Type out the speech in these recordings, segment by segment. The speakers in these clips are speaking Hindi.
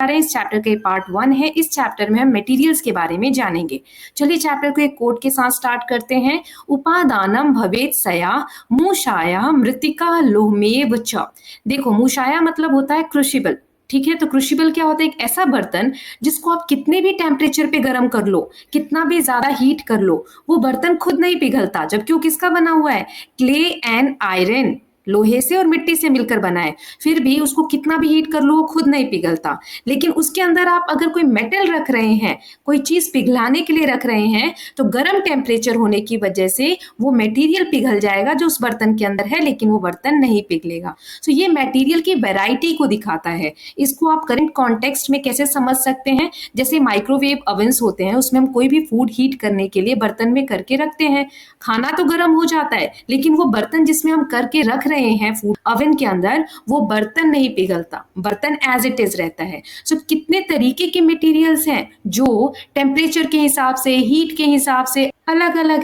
इस चैप्टर का पार्ट 1 है। इस चैप्टर में हम मटेरियल्स के बारे में जानेंगे। चलिए चैप्टर को एक कोट के साथ स्टार्ट करते हैं। उपादानम भवेत् सया मूषाया मृत्तिका लोहमेव च। देखो मूषाया मतलब होता है क्रूशिबल, ठीक है। तो क्रूशिबल क्या होता है? एक ऐसा बर्तन जिसको आप कितने भी टेम्परेचर पे गर्म कर लो, कितना भी ज्यादा हीट कर लो, वो बर्तन खुद नहीं पिघलता। जबकि वो किसका बना हुआ है? क्ले एंड आयरन, लोहे से और मिट्टी से मिलकर बना है। फिर भी उसको कितना भी हीट कर लो वो खुद नहीं पिघलता। लेकिन उसके अंदर आप अगर कोई मेटल रख रहे हैं, कोई चीज पिघलाने के लिए रख रहे हैं, तो गर्म टेम्परेचर होने की वजह से वो मटेरियल पिघल जाएगा जो उस बर्तन के अंदर है, लेकिन वो बर्तन नहीं पिघलेगा। तो ये मटेरियल की वैरायटी को दिखाता है। इसको आप करंट कॉन्टेक्स्ट में कैसे समझ सकते हैं? जैसे माइक्रोवेव ओवन्स होते हैं, उसमें हम कोई भी फूड हीट करने के लिए बर्तन में करके रखते हैं। खाना तो गर्म हो जाता है, लेकिन वो बर्तन जिसमें हम करके रख रहे हैं फूड ओवन के अंदर, वो बर्तन नहीं पिघलता, बर्तन एज इट इज रहता है। सो कितने तरीके के मटेरियल्स हैं जो टेम्परेचर के हिसाब से, हीट के हिसाब से अलग अलग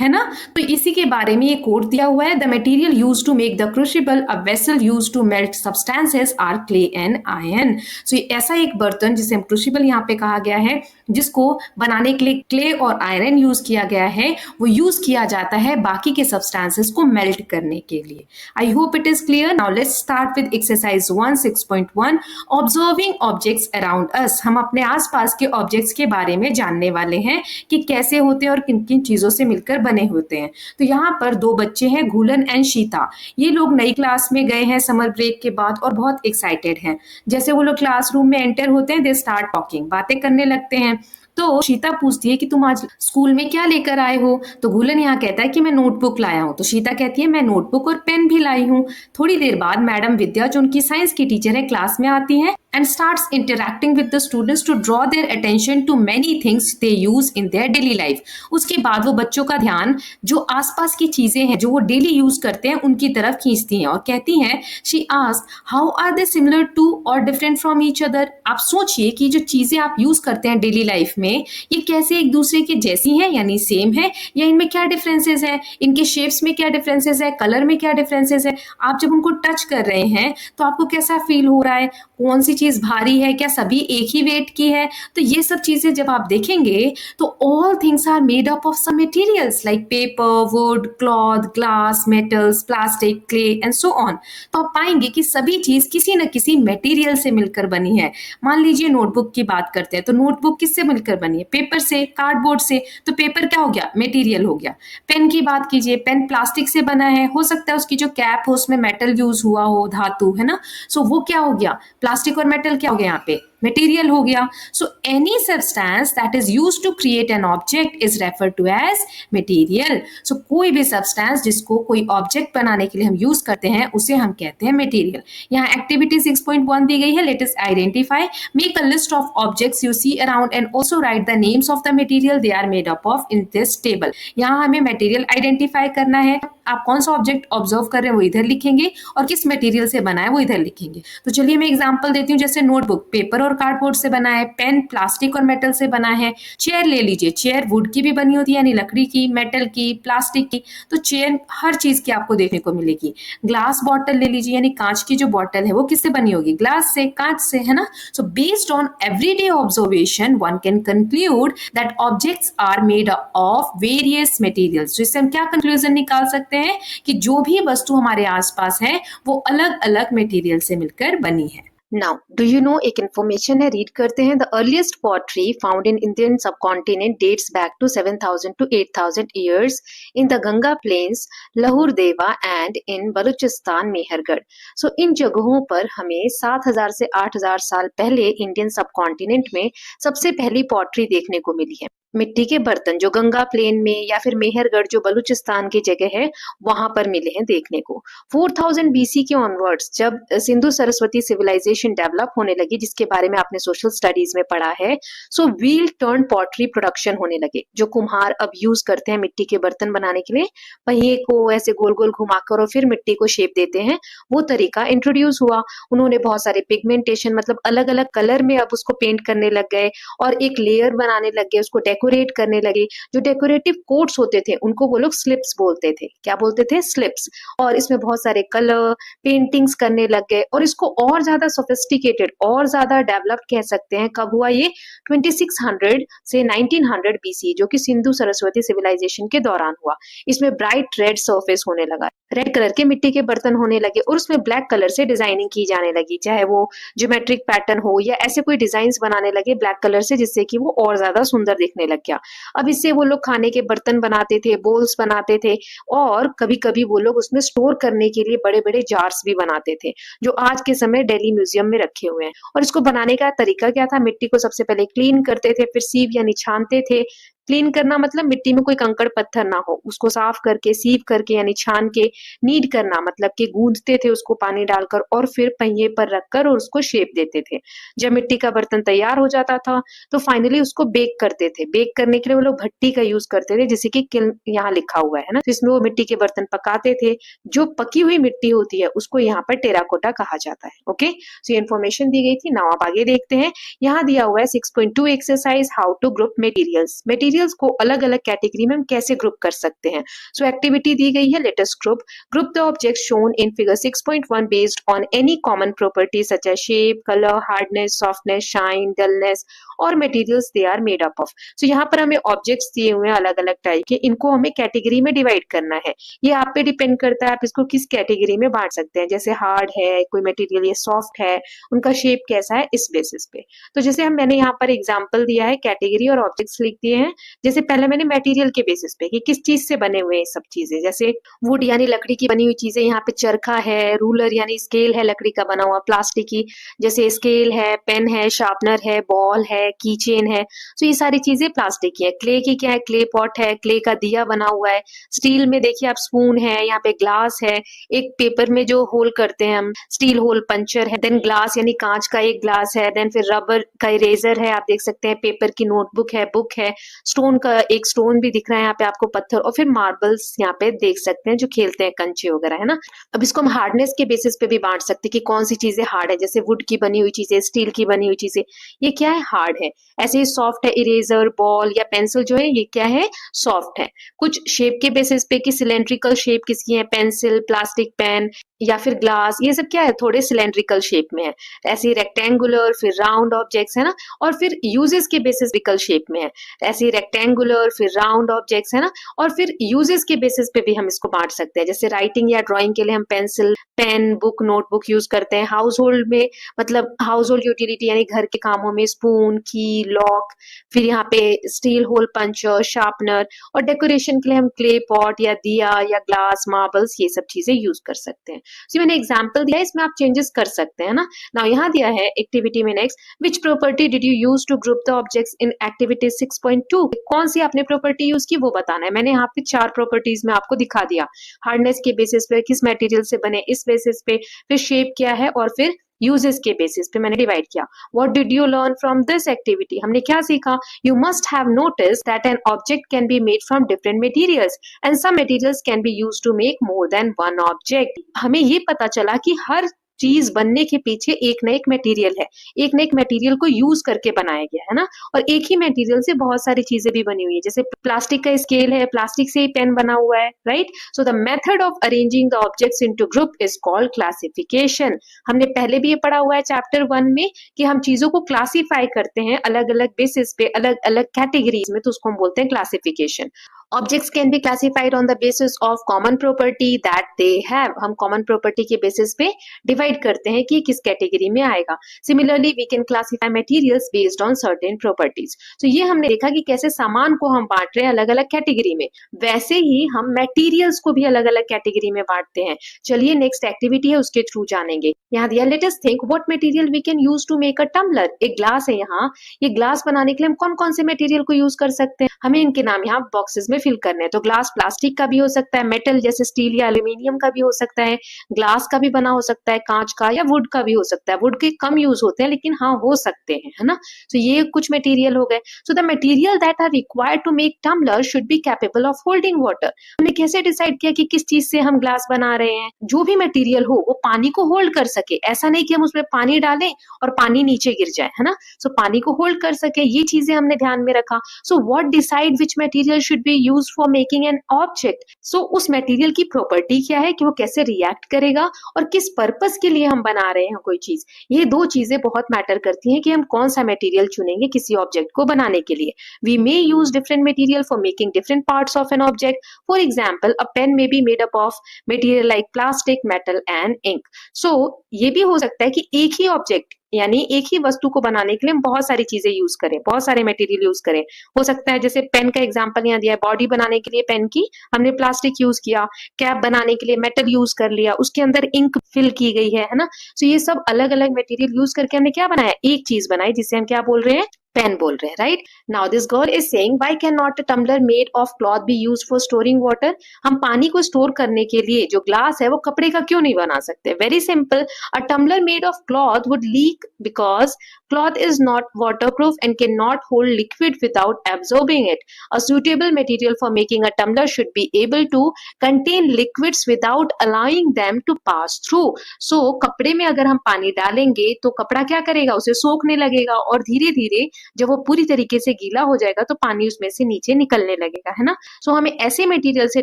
है ना। तो इसी के बारे में ये कोड दिया हुआ है। The material used to make the crucible a vessel used to melt substances are clay and iron. So ऐसा एक बर्तन जिसे हम क्रूशिबल यहाँ पे कहा गया है, जिसको बनाने के लिए क्ले और आयरन यूज किया गया है, वो यूज किया जाता है बाकी के सब्सटेंसेस को मेल्ट करने के लिए। आई hope it is clear. Now let's start with exercise 1 observing objects around us. हम अपने आसपास के ऑब्जेक्ट्स के बारे में जानने वाले हैं कि कैसे होते हैं और किन किन चीजों से मिलकर बने होते हैं। तो यहाँ पर दो बच्चे हैं, घूलन एंड शीता। ये लोग नई क्लास में गए हैं समर ब्रेक के बाद और बहुत एक्साइटेड हैं। जैसे वो लोग क्लासरूम में एंटर होते हैं, दे स्टार्ट टॉकिंग, बातें करने लगते हैं। तो शीता पूछती है कि तुम आज स्कूल में क्या लेकर आए हो? तो घूलन यहाँ कहता है कि मैं नोटबुक लाया हूँ। तो शीता कहती है मैं नोटबुक और पेन भी लाई हूँ। थोड़ी देर बाद मैडम विद्या, जो उनकी साइंस की टीचर है, क्लास में आती है and starts interacting with the students to draw their attention to many things they use in their daily life. उसके बाद वो बच्चों का ध्यान जो आसपास की चीजें हैं जो वो डेली यूज करते हैं उनकी तरफ खींचती हैं और कहती हैं, she asks how are they similar to or different from each other. आप सोचिए कि जो चीजें आप यूज करते हैं डेली लाइफ में, ये कैसे एक दूसरे के जैसी हैं, यानी सेम है, या इनमें क्या डिफरेंसेस है, इनके शेप्स में क्या डिफरेंसेस है, कलर में क्या डिफरेंसेस है। आप जब उनको टच कर रहे हैं तो आपको कैसा फील हो रहा है, कौन सी चीज भारी है, क्या सभी एक ही वेट की है। तो ये सब चीजें जब आप देखेंगे तो all things are made up of some materials like paper, wood, cloth, glass, metals, plastic, clay and so on. तो आप पाएंगे कि सभी चीज किसी न किसी मटेरियल से मिलकर बनी है। मान लीजिए नोटबुक की बात करते हैं, तो नोटबुक किससे मिलकर बनी है? पेपर से, कार्डबोर्ड से। तो पेपर क्या हो गया? मटेरियल हो गया। पेन की बात कीजिए, पेन प्लास्टिक से बना है, हो सकता है उसकी जो कैप हो उसमें मेटल यूज हुआ हो, धातु, है ना। सो वो क्या हो गया? प्लास्टिक और मेटल क्या हो गया यहाँ पे? मटेरियल हो गया। So any substance that is used to create an object is referred to as material. So कोई भी सब्सटेंस जिसको कोई ऑब्जेक्ट बनाने के लिए हम यूज करते हैं उसे हम कहते हैं मटेरियल। यहाँ एक्टिविटी 6.1 दी गई है। Let us identify, make a list of objects you see around and also write the names of the material they are made up of in this table. यहाँ हमें मटेरियल आइडेंटिफाई करना है। आप कौन सा ऑब्जेक्ट ऑब्जर्व कर रहे हैं वो इधर लिखेंगे और किस मटेरियल से बना है वो इधर लिखेंगे। तो चलिए मैं एग्जांपल देती हूँ। जैसे नोटबुक पेपर और कार्डबोर्ड से बना है, पेन प्लास्टिक और मेटल से बना है, चेयर ले लीजिए, चेयर वुड की भी बनी होती है यानी लकड़ी की, मेटल की, प्लास्टिक की। तो चेयर हर चीज की आपको देखने को मिलेगी। ग्लास बॉटल ले लीजिए, यानी कांच की जो बॉटल है वो किससे बनी होगी? ग्लास से, कांच से, है ना। So based on everyday observation one can conclude that objects are made of various materials. तो इससे हम क्या कंक्लूजन निकाल सकते हैं कि जो भी वस्तु हमारे आसपास है वो अलग अलग मटेरियल से मिलकर बनी है। Now, do you know, एक information है, read करते हैं। The earliest pottery found in Indian subcontinent dates back to 7,000 to 8,000 years in the Ganga plains, Lahur Deva and in Baluchistan, Mehergarh. So इन जगहों पर हमें 7,000 से 8,000 साल पहले इंडियन सबकॉन्टिनेंट में सबसे पहली पॉटरी देखने को मिली है। मिट्टी के बर्तन जो गंगा प्लेन में या फिर मेहरगढ़ जो बलूचिस्तान की जगह है वहां पर मिले हैं देखने को। 4000 BC के ऑनवर्ड्स जब सिंधु सरस्वती सिविलाइजेशन डेवलप होने लगी, जिसके बारे में आपने सोशल स्टडीज में पढ़ा है, सो व्हील टर्न पॉटरी प्रोडक्शन होने लगे। जो कुम्हार अब यूज करते हैं मिट्टी के बर्तन बनाने के लिए, पहिए को ऐसे गोल गोल घुमाकर और फिर मिट्टी को शेप देते हैं, वो तरीका इंट्रोड्यूस हुआ। उन्होंने बहुत सारे पिगमेंटेशन मतलब अलग अलग कलर में अब उसको पेंट करने लग गए और एक लेयर बनाने लग गए, उसको डेकोरेट करने लगे। जो डेकोरेटिव कोट्स होते थे उनको वो लोग स्लिप्स बोलते थे। क्या बोलते थे? स्लिप्स। और इसमें बहुत सारे कलर पेंटिंग्स करने लग गए और इसको और ज्यादा सोफिस्टिकेटेड और ज्यादा डेवलप कह सकते हैं। कब हुआ ये? 2600 से 1900 बीसी, जो कि सिंधु सरस्वती सिविलाइजेशन के दौरान हुआ। इसमें ब्राइट रेड सरफेस होने लगा, रेड कलर के मिट्टी के बर्तन होने लगे और उसमें ब्लैक कलर से डिजाइनिंग की जाने लगी, चाहे वो ज्योमेट्रिक पैटर्न हो या ऐसे कोई डिजाइन्स बनाने लगे ब्लैक कलर से, जिससे कि वो और ज्यादा सुंदर दिखने लग गया। अब इससे वो लोग खाने के बर्तन बनाते थे, बोल्स बनाते थे और कभी कभी वो लोग उसमें स्टोर करने के लिए बड़े बड़े जार्स भी बनाते थे, जो आज के समय दिल्ली म्यूजियम में रखे हुए हैं। और इसको बनाने का तरीका क्या था? मिट्टी को सबसे पहले क्लीन करते थे, फिर सीव यानी छानते थे। क्लीन करना मतलब मिट्टी में कोई कंकड़ पत्थर ना हो, उसको साफ करके सीव करके यानी छान के। नीड करना मतलब कि गूंदते थे उसको पानी डालकर और फिर पहिए पर रखकर और उसको शेप देते थे। जब मिट्टी का बर्तन तैयार हो जाता था तो फाइनली उसको बेक करते थे। बेक करने के लिए वो लोग भट्टी का यूज करते थे, जैसे कि किल्न यहाँ लिखा हुआ है ना, तो इसमें वो मिट्टी के बर्तन पकाते थे। जो पकी हुई मिट्टी होती है उसको यहाँ पर टेराकोटा कहा जाता है। ओके, सो ये इन्फॉर्मेशन दी गई थी। नाउ आप आगे देखते हैं। यहाँ दिया हुआ है 6.2 exercise, how to group materials. Materials को अलग अलग कैटेगरी में हम कैसे ग्रुप कर सकते हैं। सो एक्टिविटी दी गई है, let us group the objects shown in figure 6.1 based on any common property such as shape, colour, hardness, softness, shine, dullness और materials they are made up of. So यहाँ पर हमें ऑब्जेक्ट्स दिए हुए हैं अलग अलग टाइप के, इनको हमें कैटेगरी में डिवाइड करना है। ये आप पे डिपेंड करता है आप इसको किस कैटेगरी में बांट सकते हैं। जैसे हार्ड है कोई मटेरियल, ये सॉफ्ट है, उनका शेप कैसा है, इस बेसिस पे। तो जैसे मैंने यहाँ पर एग्जाम्पल दिया है, कैटेगरी और ऑब्जेक्ट्स लिख दिए हैं। जैसे पहले मैंने मटेरियल के बेसिस पे कि किस चीज से बने हुए हैं सब चीजें, जैसे वुड यानी लकड़ी की बनी हुई चीजें, यहाँ पे चरखा है, रूलर यानी स्केल है लकड़ी का बना हुआ, प्लास्टिक की जैसे स्केल है, पेन है, शार्पनर है, बॉल है, की चेन है। तो ये सारी चीजें प्लास्टिक की है। क्ले की क्या है? क्ले पॉट है, क्ले का दिया बना हुआ है। स्टील में देखिए आप स्पून है, यहाँ पे ग्लास है, एक पेपर में जो होल करते हैं हम स्टील होल पंचर है, देन ग्लास यानी कांच का एक ग्लास है, देन फिर रबर का इरेजर है, आप देख सकते हैं, पेपर की नोटबुक है, बुक है, स्टोन का एक स्टोन भी दिख रहा है यहाँ पे आपको, पत्थर, और फिर मार्बल्स यहाँ पे देख सकते हैं जो खेलते हैं कंचे वगैरह, है ना। अब इसको हम हार्डनेस के बेसिस पे भी बांट सकते हैं कि कौन सी चीजें हार्ड है, जैसे वुड की बनी हुई चीजें, स्टील की बनी हुई चीजें, ये क्या है? हार्ड है। ऐसे ही सॉफ्ट है, इरेजर, बॉल या पेंसिल जो है ये क्या है? सॉफ्ट है। कुछ शेप के बेसिस पे कि सिलेंड्रिकल शेप किसकी है, पेंसिल, प्लास्टिक पेन या फिर ग्लास, ये सब क्या है? थोड़े सिलेंड्रिकल शेप में है। ऐसे रेक्टेंगुलर, फिर राउंड ऑब्जेक्ट्स है ना, और फिर यूजेस के बेसिस विकल शेप में है। ऐसे रेक्टेंगुलर, फिर राउंड ऑब्जेक्ट्स है ना, और फिर यूजेस के बेसिस पे भी हम इसको बांट सकते हैं। जैसे राइटिंग या ड्राइंग के लिए हम pencil, pen, book, notebook use करते हैं। हाउस होल्ड में मतलब हाउस होल्ड यूटिलिटी यानी घर के कामों में स्पून, की, लॉक, फिर यहाँ पे स्टील होल पंचर, शार्पनर, और डेकोरेशन के लिए हम क्ले पॉट या दिया या ग्लास, मार्बल्स, ये सब चीजें यूज कर सकते हैं। तो मैंने एग्जाम्पल दिया है, इसमें आप चेंजेस कर सकते हैं ना। नाउ यहाँ दिया है एक्टिविटी में next, which property did you use to group the objects in activity 6.2। कौन सी आपने प्रॉपर्टी यूज की वो बताना है। मैंने यहाँ पे 4 प्रॉपर्टीज में आपको दिखा दिया। हार्डनेस के बेसिस पे, किस मटेरियल से बने इस बेसिस पे, फिर शेप क्या है, और फिर यूजेस के बेसिस पे मैंने डिवाइड किया। What did you learn from this activity? हमने क्या सीखा? You must have notice that an object can be made from different materials and some materials can be used to make more than one object. हमें ये पता चला कि हर चीज बनने के पीछे एक ना एक मटेरियल है, एक ना एक मटेरियल को यूज करके बनाया गया है ना, और एक ही मटेरियल से बहुत सारी चीजें भी बनी हुई है। जैसे प्लास्टिक का स्केल है, प्लास्टिक से ही पेन बना हुआ है, right. So the method of arranging the objects into group is called classification. हमने पहले भी ये पढ़ा हुआ है चैप्टर 1 में कि हम चीजों को क्लासिफाई करते हैं अलग अलग बेसिस पे, अलग अलग कैटेगरीज में, तो उसको हम बोलते हैं classification. Objects can be classified on the basis of common property that they have। हम common property के basis पे divide करते हैं कि किस category में आएगा। Similarly, we can classify materials based on certain properties। तो ये हमने देखा कि कैसे सामान को हम बांट रहे हैं अलग अलग category में, वैसे ही हम materials को भी अलग अलग category में बांटते हैं। चलिए next activity है उसके थ्रू जानेंगे। यहाँ दिया let us think what material we can use to make a tumbler। एक ग्लास है यहाँ, ये ग्लास बनाने के लिए हम कौन कौन से मटेरियल को यूज कर सकते हैं? हमें इनके नाम यहाँ बॉक्सेस में फिल करने हैं, तो ग्लास प्लास्टिक का भी हो सकता है, मेटल जैसे स्टील या एल्यूमिनियम का भी हो सकता है, ग्लास का भी बना हो सकता है, कांच का या वुड का भी हो सकता है। वुड के कम यूज होते हैं लेकिन हाँ हो सकते हैं, है ना। तो ये कुछ मटेरियल हो गए। So the material that are required to make tumbler should be capable of holding water. हमने कैसे डिसाइड किया कि किस चीज से हम ग्लास बना रहे हैं? जो भी मटेरियल हो वो पानी को होल्ड कर सके, ऐसा नहीं कि हम उसमें पानी डालें और पानी नीचे गिर जाए, है ना। सो पानी को होल्ड कर सके, ये चीजें हमने ध्यान में रखा। So what decide which material should be used for making an object. So उस मटेरियल की प्रॉपर्टी क्या है कि वो कैसे रिएक्ट करेगा और किस पर्पस के लिए हम बना रहे हैं कोई चीज। ये दो चीजें बहुत मैटर करती हैं कि हम कौन सा मटेरियल चुनेंगे किसी ऑब्जेक्ट को बनाने के लिए। We may use different material for making different parts of an object. For example, a pen may be made up of material like plastic, metal and ink. So ये भी हो सकता है कि एक ही ऑब्जेक्ट यानी एक ही वस्तु को बनाने के लिए हम बहुत सारी चीजें यूज करें, बहुत सारे मटेरियल यूज करें। हो सकता है जैसे पेन का एग्जांपल यहाँ दिया है, बॉडी बनाने के लिए पेन की हमने प्लास्टिक यूज किया, कैप बनाने के लिए मेटल यूज कर लिया, उसके अंदर इंक फिल की गई है ना। तो ये सब अलग अलग मटेरियल यूज करके हमने क्या बनाया, एक चीज बनाई जिसे हम क्या बोल रहे हैं, पेन बोल रहे हैं, right. Now this girl is saying why can not a tumbler made of cloth be used for storing water. हम पानी को स्टोर करने के लिए जो ग्लास है वो कपड़े का क्यों नहीं बना सकते? Very simple, a tumbler made of cloth would leak because cloth is not waterproof and cannot hold liquid without absorbing it. A suitable material for making a tumbler should be able to contain liquids without allowing them to pass through. So कपड़े में अगर हम पानी डालेंगे तो कपड़ा क्या करेगा, उसे सोखने लगेगा और धीरे धीरे जब वो पूरी तरीके से गीला हो जाएगा तो पानी उसमें से नीचे निकलने लगेगा, है ना। सो हमें ऐसे मटेरियल से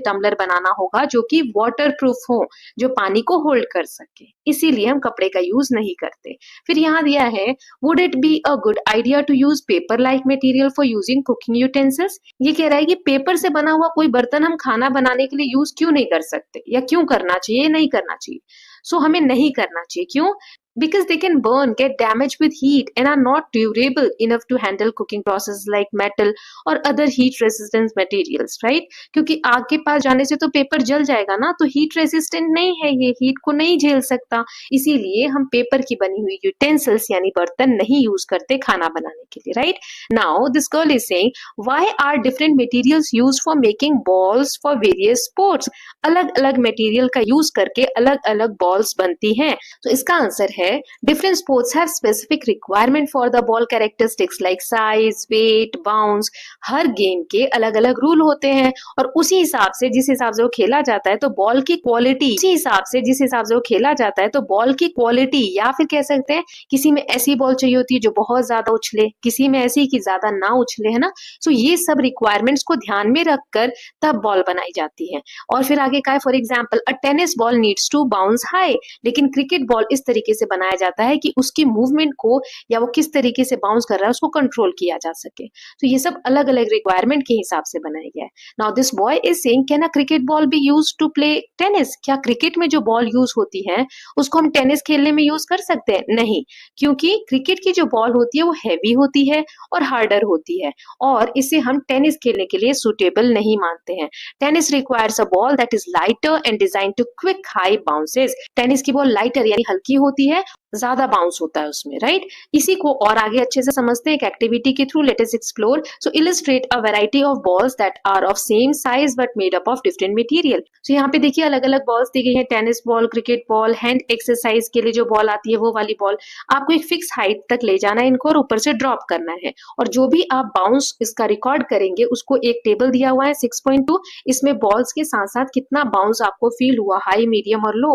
टम्बलर बनाना होगा जो कि वाटर प्रूफ हो, जो पानी को होल्ड कर सके, इसीलिए हम कपड़े का यूज नहीं करते। फिर यहाँ दिया है, would it be a good idea to use paper like material for using cooking utensils. ये कह रहा है कि पेपर से बना हुआ कोई बर्तन हम खाना बनाने के लिए यूज क्यों नहीं कर सकते, या क्यों करना चाहिए, नहीं करना चाहिए। सो हमें नहीं करना चाहिए, क्यों? Because they can burn, get damaged with heat and are not durable enough to handle cooking processes like metal or other heat resistant materials, right? क्योंकि आग के पास जाने से तो पेपर जल जाएगा ना, तो हीट रेजिस्टेंट नहीं है, ये हीट को नहीं झेल सकता, इसीलिए हम पेपर की बनी हुई यूटेंसिल्स यानी बर्तन नहीं यूज करते खाना बनाने के लिए, right. Now this girl is saying why are different materials used for making balls for various sports. अलग अलग मटेरियल का यूज करके अलग अलग बॉल्स बनती हैं। तो इसका आंसर है different sports have specific requirement for the ball characteristics like size, weight, bounce। Her game के अलग अलग रूल होते हैं और उसी हिसाब से जिस हिसाब से वो खेला जाता है तो बॉल की क्वालिटी, उसी हिसाब से जिस हिसाब से वो खेला जाता है तो बॉल की क्वालिटी, या फिर कह सकते हैं किसी में ऐसी बॉल चाहिए होती है जो बहुत ज्यादा उछले, किसी में ऐसी कि ज्यादा ना उछले, है ना। सो ये सब रिक्वायरमेंट्स को ध्यान में रखकर तब बॉल बनाई जाती है। और फिर आगे का है, for example, a tennis ball needs to bounce high. लेकिन क्रिकेट बॉल इस तरीके से बनाया जाता है कि उसकी मूवमेंट को या वो किस तरीके से बाउंस कर रहा है उसको कंट्रोल किया जा सके। तो ये सब अलग अलग रिक्वायरमेंट के हिसाब से बनाया गया है। Now this boy is saying can a cricket ball be used to play tennis. क्या क्रिकेट में जो बॉल यूज होती है उसको हम टेनिस खेलने में यूज कर सकते हैं? नहीं, क्योंकि क्रिकेट की जो बॉल होती है वो हैवी होती है और हार्डर होती है और इसे हम टेनिस खेलने के लिए सुटेबल नहीं मानते हैं। Tennis requires a ball that is lighter and design to quick high bounces. Tennis की बॉल लाइटर यानी हल्की होती है, ज्यादा बाउंस होता है उसमें, राइट। इसी को और आगे अच्छे से समझते हैं एक एक्टिविटी के through. Let us explore. So illustrate a variety of balls that are of same size but made up of different material. So यहाँ पे देखिए अलग अलग बॉल्स दी गई है, tennis ball, cricket ball, hand exercise के लिए जो बॉल आती है वो वाली बॉल। आपको एक फिक्स हाइट तक ले जाना है इनको और ऊपर से ड्रॉप करना है, और जो भी आप बाउंस इसका रिकॉर्ड करेंगे उसको एक टेबल दिया हुआ है 6.2, इसमें बॉल्स के साथ साथ कितना बाउंस आपको फील हुआ, हाई, मीडियम और लो,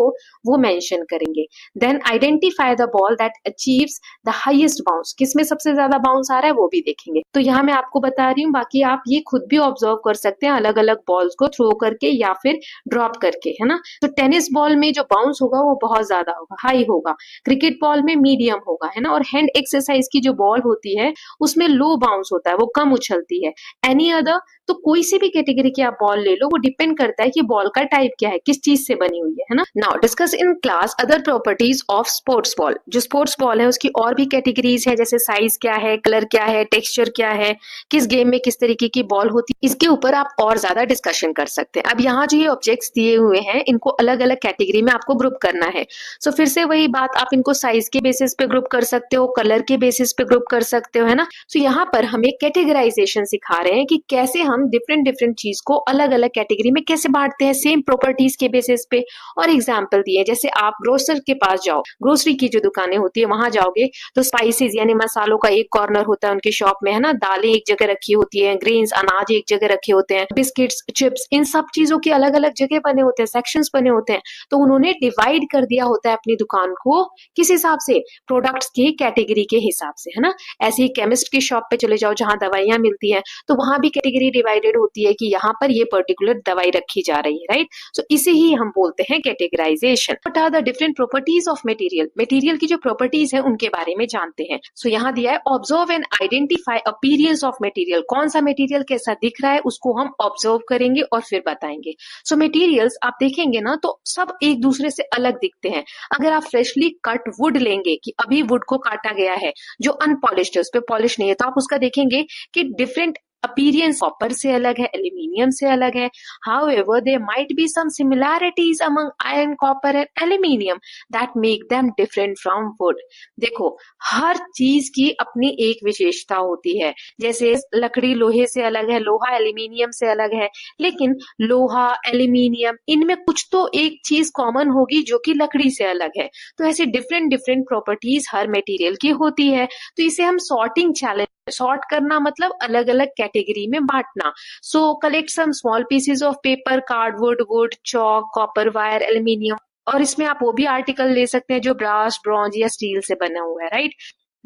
वो मेंशन करेंगे। Then identify the ball that achieves the highest bounce. किसमें सबसे ज्यादा बाउंस आ रहा है वो भी देखेंगे। तो यहाँ मैं आपको बता रही हूँ, बाकी आप ये खुद भी ऑब्जर्व कर सकते हैं अलग अलग बॉल्स को थ्रो करके या फिर ड्रॉप करके, है ना। तो टेनिस बॉल में जो बाउंस होगा वो बहुत ज्यादा होगा, हाई होगा। क्रिकेट बॉल में मीडियम होगा, है ना। और हैंड एक्सरसाइज की जो बॉल होती है उसमें लो बाउंस होता है, वो कम उछलती है। एनी अदर, तो कोई सी भी कैटेगरी की आप बॉल ले लो, वो डिपेंड करता है कि बॉल का टाइप क्या है, किस चीज से बनी हुई है ना। Now discuss in class other properties of sports ball, जो स्पोर्ट्स बॉल है उसकी और भी कैटेगरीज है, जैसे साइज क्या है, कलर क्या है, टेक्सचर क्या है, किस गेम में किस तरीके की बॉल होती है, इसके ऊपर आप और ज्यादा डिस्कशन कर सकते हैं। अब यहाँ जो ये ऑब्जेक्ट्स दिए हुए हैं इनको अलग अलग कैटेगरी में आपको ग्रुप करना है। सो फिर से वही बात, आप इनको साइज के बेसिस पे ग्रुप कर सकते हो, कलर के बेसिस पे ग्रुप कर सकते हो, है ना। सो यहाँ पर हमें कैटेगराइजेशन सिखा रहे हैं कि कैसे हम डिफरेंट डिफरेंट चीज को अलग अलग कैटेगरी में कैसे बांटते हैं सेम प्रॉपर्टीज के बेसिस पे। और एग्जाम्पल दिए, जैसे आप ग्रोसर के पास जाओ, ग्रोसरी की जो दुकानें होती है वहां जाओगे तो स्पाइसेस यानी मसालों का एक कॉर्नर होता है उनकी शॉप में, है ना। दालें एक जगह रखी होती है, ग्रेन्स अनाज एक जगह रखे होते हैं, बिस्किट्स चिप्स इन सब चीजों के अलग अलग जगह बने होते हैं, सेक्शंस बने होते हैं। तो उन्होंने डिवाइड कर दिया होता है अपनी दुकान को, किस हिसाब से, प्रोडक्ट्स की कैटेगरी के हिसाब से, है ना। ऐसे ही केमिस्ट की शॉप पे चले जाओ जहां दवाइयां मिलती हैं, तो वहां भी कैटेगरी डिवाइडेड होती है कि यहाँ पर ये पर्टिकुलर दवाई रखी जा रही है, राइट। सो इसे ही हम बोलते हैं categorisation. What are the different properties of material, material की जो प्रॉपर्टीज है उनके बारे में जानते हैं। सो यहाँ दिया है, observe and identify appearance of material, कौन सा मटेरियल कैसा दिख रहा है उसको हम ऑब्जर्व करेंगे और फिर बताएंगे। सो मटेरियल्स आप देखेंगे ना तो सब एक दूसरे से अलग दिखते हैं। अगर आप फ्रेशली कट वुड लेंगे, कि अभी वुड को काटा गया है, जो अनपॉलिश्ड है, उस पर पॉलिश नहीं है, तो आप उसका देखेंगे कि डिफरेंट अपीरियंस कॉपर से अलग है, एल्यूमिनियम से अलग है। However, there might be some similarities among iron, copper and aluminium that make them different from wood. देखो, हर चीज की अपनी एक विशेषता होती है। जैसे लकड़ी लोहे से अलग है, लोहा एल्यूमिनियम से अलग है, लेकिन लोहा एल्यूमिनियम इनमें कुछ तो एक चीज कॉमन होगी जो कि लकड़ी से अलग है। तो ऐसे डिफरेंट डिफरेंट प्रॉपर्टीज हर मटेरियल की होती है। तो इसे हम सॉर्टिंग चैलेंज, सॉर्ट करना मतलब अलग अलग कैटेगरी में बांटना। So collect some small pieces of paper, cardwood, wood, chalk, copper wire, aluminium, और इसमें आप वो भी आर्टिकल ले सकते हैं जो ब्रास, ब्रॉन्ज या स्टील से बना हुआ है, राइट।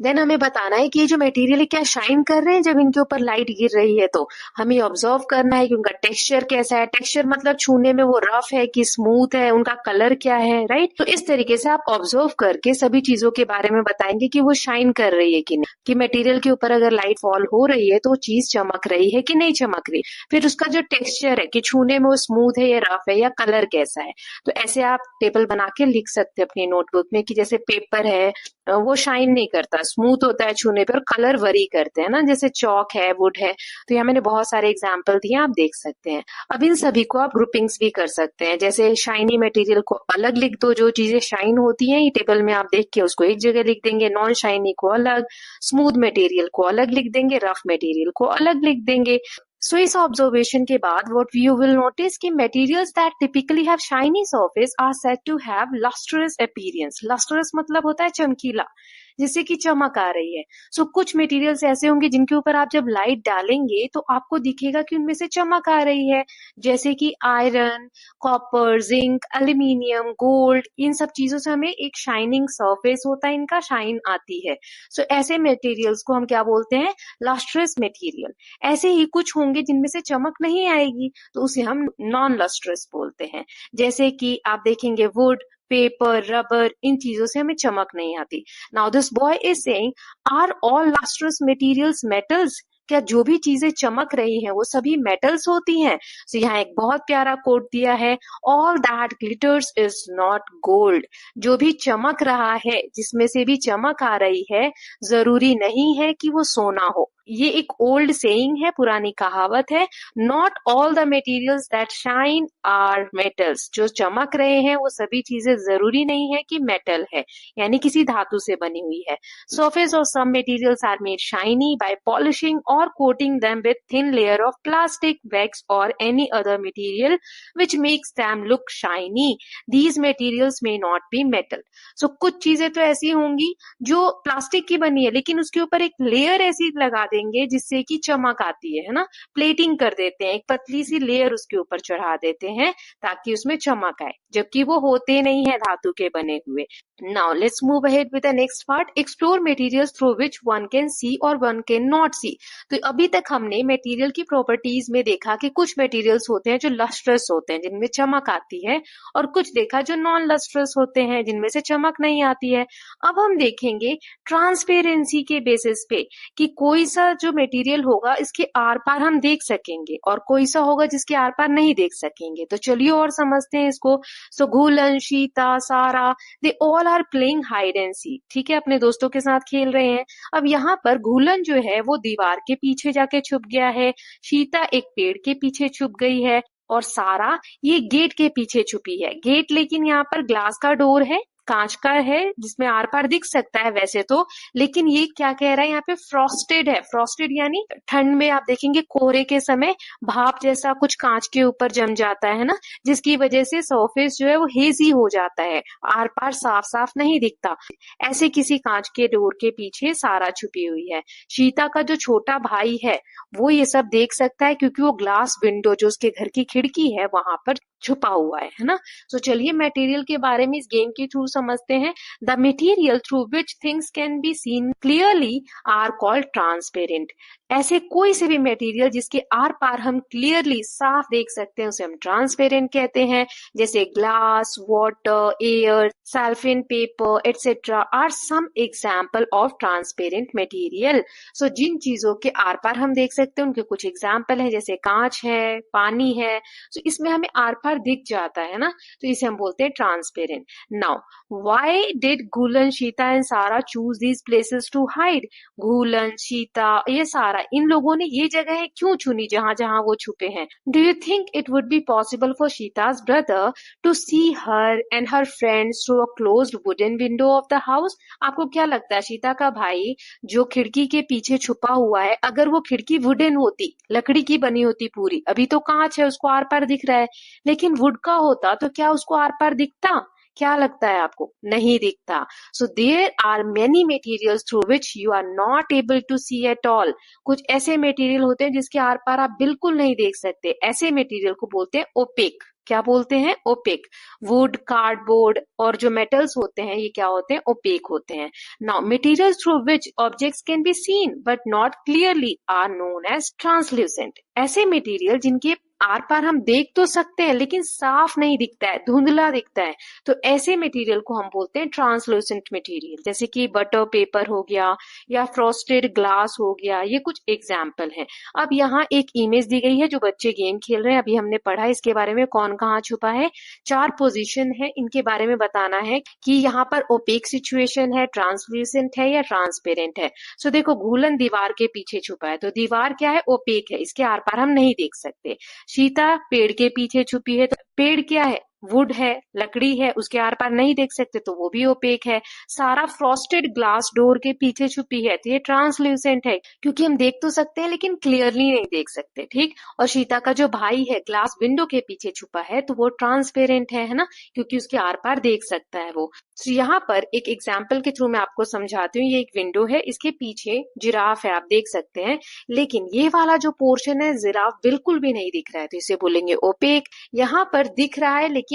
देन हमें बताना है कि ये जो मटेरियल है क्या शाइन कर रहे हैं जब इनके ऊपर लाइट गिर रही है। तो हमें ऑब्जर्व करना है कि उनका टेक्सचर कैसा है, टेक्सचर मतलब छूने में वो रफ है कि स्मूथ है, उनका कलर क्या है, राइट। तो इस तरीके से आप ऑब्जर्व करके सभी चीजों के बारे में बताएंगे कि वो शाइन कर रही है कि नहीं, कि मटेरियल के ऊपर अगर लाइट फॉल हो रही है तो वो चीज चमक रही है कि नहीं चमक रही। फिर उसका जो टेक्सचर है कि छूने में वो स्मूथ है या रफ है, या कलर कैसा है। तो ऐसे आप टेबल बना के लिख सकते हैं अपनी नोटबुक में कि जैसे पेपर है वो शाइन नहीं करता, स्मूथ होता है छूने पर, कलर वरी करते हैं ना, जैसे चॉक है, वुड है। तो यहाँ मैंने बहुत सारे एग्जाम्पल दिए, आप देख सकते हैं। अब इन सभी को आप ग्रुपिंग्स भी कर सकते हैं, जैसे शाइनी मटेरियल को अलग लिख दो, जो चीजें शाइन होती हैं ये टेबल में आप देख के उसको एक जगह लिख देंगे, नॉन शाइनी को अलग, स्मूथ मटेरियल को अलग लिख देंगे, रफ मटेरियल को अलग लिख देंगे। सो इस ऑब्जर्वेशन के बाद व्हाट यू विल नोटिस कि materials that typically have shiny surface are said to have lustrous appearance. Lustrous मतलब होता है चमकीला, जिससे कि चमक आ रही है। सो कुछ मटेरियल्स ऐसे होंगे जिनके ऊपर आप जब लाइट डालेंगे तो आपको दिखेगा कि उनमें से चमक आ रही है, जैसे कि iron, copper, zinc, aluminium, gold, इन सब चीजों से हमें एक शाइनिंग सरफेस होता है, इनका शाइन आती है। सो ऐसे मटेरियल्स को हम क्या बोलते हैं, लस्ट्रस मटेरियल। ऐसे ही कुछ होंगे जिनमें से चमक नहीं आएगी, तो उसे हम नॉन लस्ट्रस बोलते हैं। जैसे कि आप देखेंगे वुड, पेपर, रबर, इन चीजों से हमें चमक नहीं आती। Now this boy is saying, are all lustrous materials metals? क्या जो भी चीजें चमक रही हैं वो सभी मेटल्स होती हैं? तो यहाँ एक बहुत प्यारा कोट दिया है, all that glitters is not gold. जो भी चमक रहा है, जिसमें से भी चमक आ रही है, जरूरी नहीं है कि वो सोना हो। ये एक ओल्ड सेइंग है, पुरानी कहावत है। Not all the materials that shine are metals. जो चमक रहे हैं वो सभी चीजें जरूरी नहीं है कि मेटल है, यानी किसी धातु से बनी हुई है। Surface of some materials are made shiny by polishing or coating them with thin layer of plastic, wax or any other material which makes them look shiny. These materials may not be metal. So कुछ चीजें तो ऐसी होंगी जो प्लास्टिक की बनी है, लेकिन उसके ऊपर एक लेयर ऐसी लगा देंगे जिससे कि चमक आती है ना। प्लेटिंग कर देते हैं, एक पतली सी लेयर उसके ऊपर चढ़ा देते हैं ताकि उसमें चमक आए, जबकि वो होते नहीं है धातु के बने हुए। Now let's move ahead with the next part. Explore materials through which one can see or one can not see. तो अभी तक हमने मटेरियल की प्रॉपर्टीज में देखा कि कुछ मटेरियल्स होते हैं जो लस्ट्रस होते हैं, जिनमें चमक आती है, और कुछ देखा जो नॉन लस्ट्रस होते हैं, जिनमें से चमक नहीं आती है। अब हम देखेंगे ट्रांसपेरेंसी के बेसिस पे कि कोई सा सा जो मटेरियल होगा इसके आर पार हम देख सकेंगे और कोई सा होगा जिसके आर पार नहीं देख सकेंगे। तो चलिए और समझते हैं इसको। सो घुलन, शीता, Sara, they all are playing hide and seek, ठीक है, अपने दोस्तों के साथ खेल रहे हैं। अब यहाँ पर घुलन जो है वो दीवार के पीछे जाके छुप गया है, शीता एक पेड़ के पीछे छुप गई है, और सारा ये गेट के पीछे छुपी है। गेट लेकिन यहाँ पर ग्लास का डोर है, कांच का है, जिसमें आर पार दिख सकता है वैसे तो, लेकिन ये क्या कह रहा है यहाँ पे, फ्रॉस्टेड है। फ्रॉस्टेड यानी ठंड में आप देखेंगे कोहरे के समय भाप जैसा कुछ कांच के ऊपर जम जाता है ना, जिसकी वजह से सरफेस जो है वो हेजी हो जाता है, आर पार साफ साफ नहीं दिखता। ऐसे किसी कांच के डोर के पीछे सारा छुपी हुई है। शीता का जो छोटा भाई है वो ये सब देख सकता है क्योंकि वो ग्लास विंडो जो उसके घर की खिड़की है वहां पर छुपा हुआ है ना। तो चलिए मटेरियल के बारे में इस गेम के थ्रू समझते हैं। The material through which things can be seen clearly are called transparent. ऐसे कोई से भी मटेरियल जिसके आर पार हम क्लियरली साफ देख सकते हैं उसे हम ट्रांसपेरेंट कहते हैं। जैसे glass, water, air, cellophane paper etcetera are some example of transparent material. So जिन चीजों के आर पार हम देख सकते हैं उनके कुछ एग्जाम्पल है, जैसे कांच है, पानी है, तो इसमें हमें आर पार दिख जाता है ना, तो इसे हम बोलते हैं transparent. Now why did Ghulan, Sheeta and Sara choose these places to hide? Ghulan, Sheeta, ये सारा, इन लोगों ने ये जगह क्यों चुनी जहां जहां वो छुपे हैं? Do you think it would be possible for Sheeta's brother to see her and her friends through a closed wooden window of the house? आपको क्या लगता है शीता का भाई जो खिड़की के पीछे छुपा हुआ है, अगर वो खिड़की वुडन होती, लकड़ी की बनी होती पूरी, अभी तो कांच है उसको आर पार दिख रहा है, लेकिन वुड का होता तो क्या उसको आर पार दिखता? क्या लगता है आपको? नहीं दिखता। So there are many materials through which you are not able to see at all. कुछ ऐसे मटेरियल होते हैं जिसके आर पार आप बिल्कुल नहीं देख सकते, ऐसे मटेरियल को बोलते हैं ओपेक। क्या बोलते हैं? ओपेक। वुड, कार्डबोर्ड और जो मेटल्स होते हैं ये क्या होते हैं? ओपेक होते हैं। Now materials through which objects can be seen but not clearly are known as translucent. ऐसे मटेरियल जिनके आर पार हम देख तो सकते हैं लेकिन साफ नहीं दिखता है, धुंधला दिखता है, तो ऐसे मटेरियल को हम बोलते हैं ट्रांसलूसेंट मटेरियल। जैसे कि बटर पेपर हो गया या फ्रॉस्टेड ग्लास हो गया, ये कुछ एग्जाम्पल हैं। अब यहाँ एक इमेज दी गई है जो बच्चे गेम खेल रहे हैं, अभी हमने पढ़ा इसके बारे में, कौन कहाँ छुपा है, 4 पोजीशन है, इनके बारे में बताना है कि यहाँ पर ओपेक सिचुएशन है, ट्रांसलूसेंट है या ट्रांसपेरेंट है। सो देखो घुलन दीवार के पीछे छुपा है, तो दीवार क्या है? ओपेक है, इसके आर पार हम नहीं देख सकते। शीता पेड़ के पीछे छुपी है, तो पेड़ क्या है? वुड है, लकड़ी है, उसके आर पार नहीं देख सकते तो वो भी ओपेक है। सारा फ्रॉस्टेड ग्लास डोर के पीछे छुपी है, तो ये ट्रांसल्यूसेंट है क्योंकि हम देख तो सकते हैं लेकिन क्लियरली नहीं देख सकते, ठीक। और शीता का जो भाई है ग्लास विंडो के पीछे छुपा है तो वो ट्रांसपेरेंट है ना, क्योंकि उसके आर पार देख सकता है वो। तो यहाँ पर एक एग्जाम्पल के थ्रू मैं आपको समझाती हूँ। ये एक विंडो है, इसके पीछे जिराफ है, आप देख सकते हैं, लेकिन ये वाला जो पोर्शन है जिराफ बिल्कुल भी नहीं दिख रहा है, तो इसे बोलेंगे ओपेक। यहाँ पर दिख रहा है लेकिन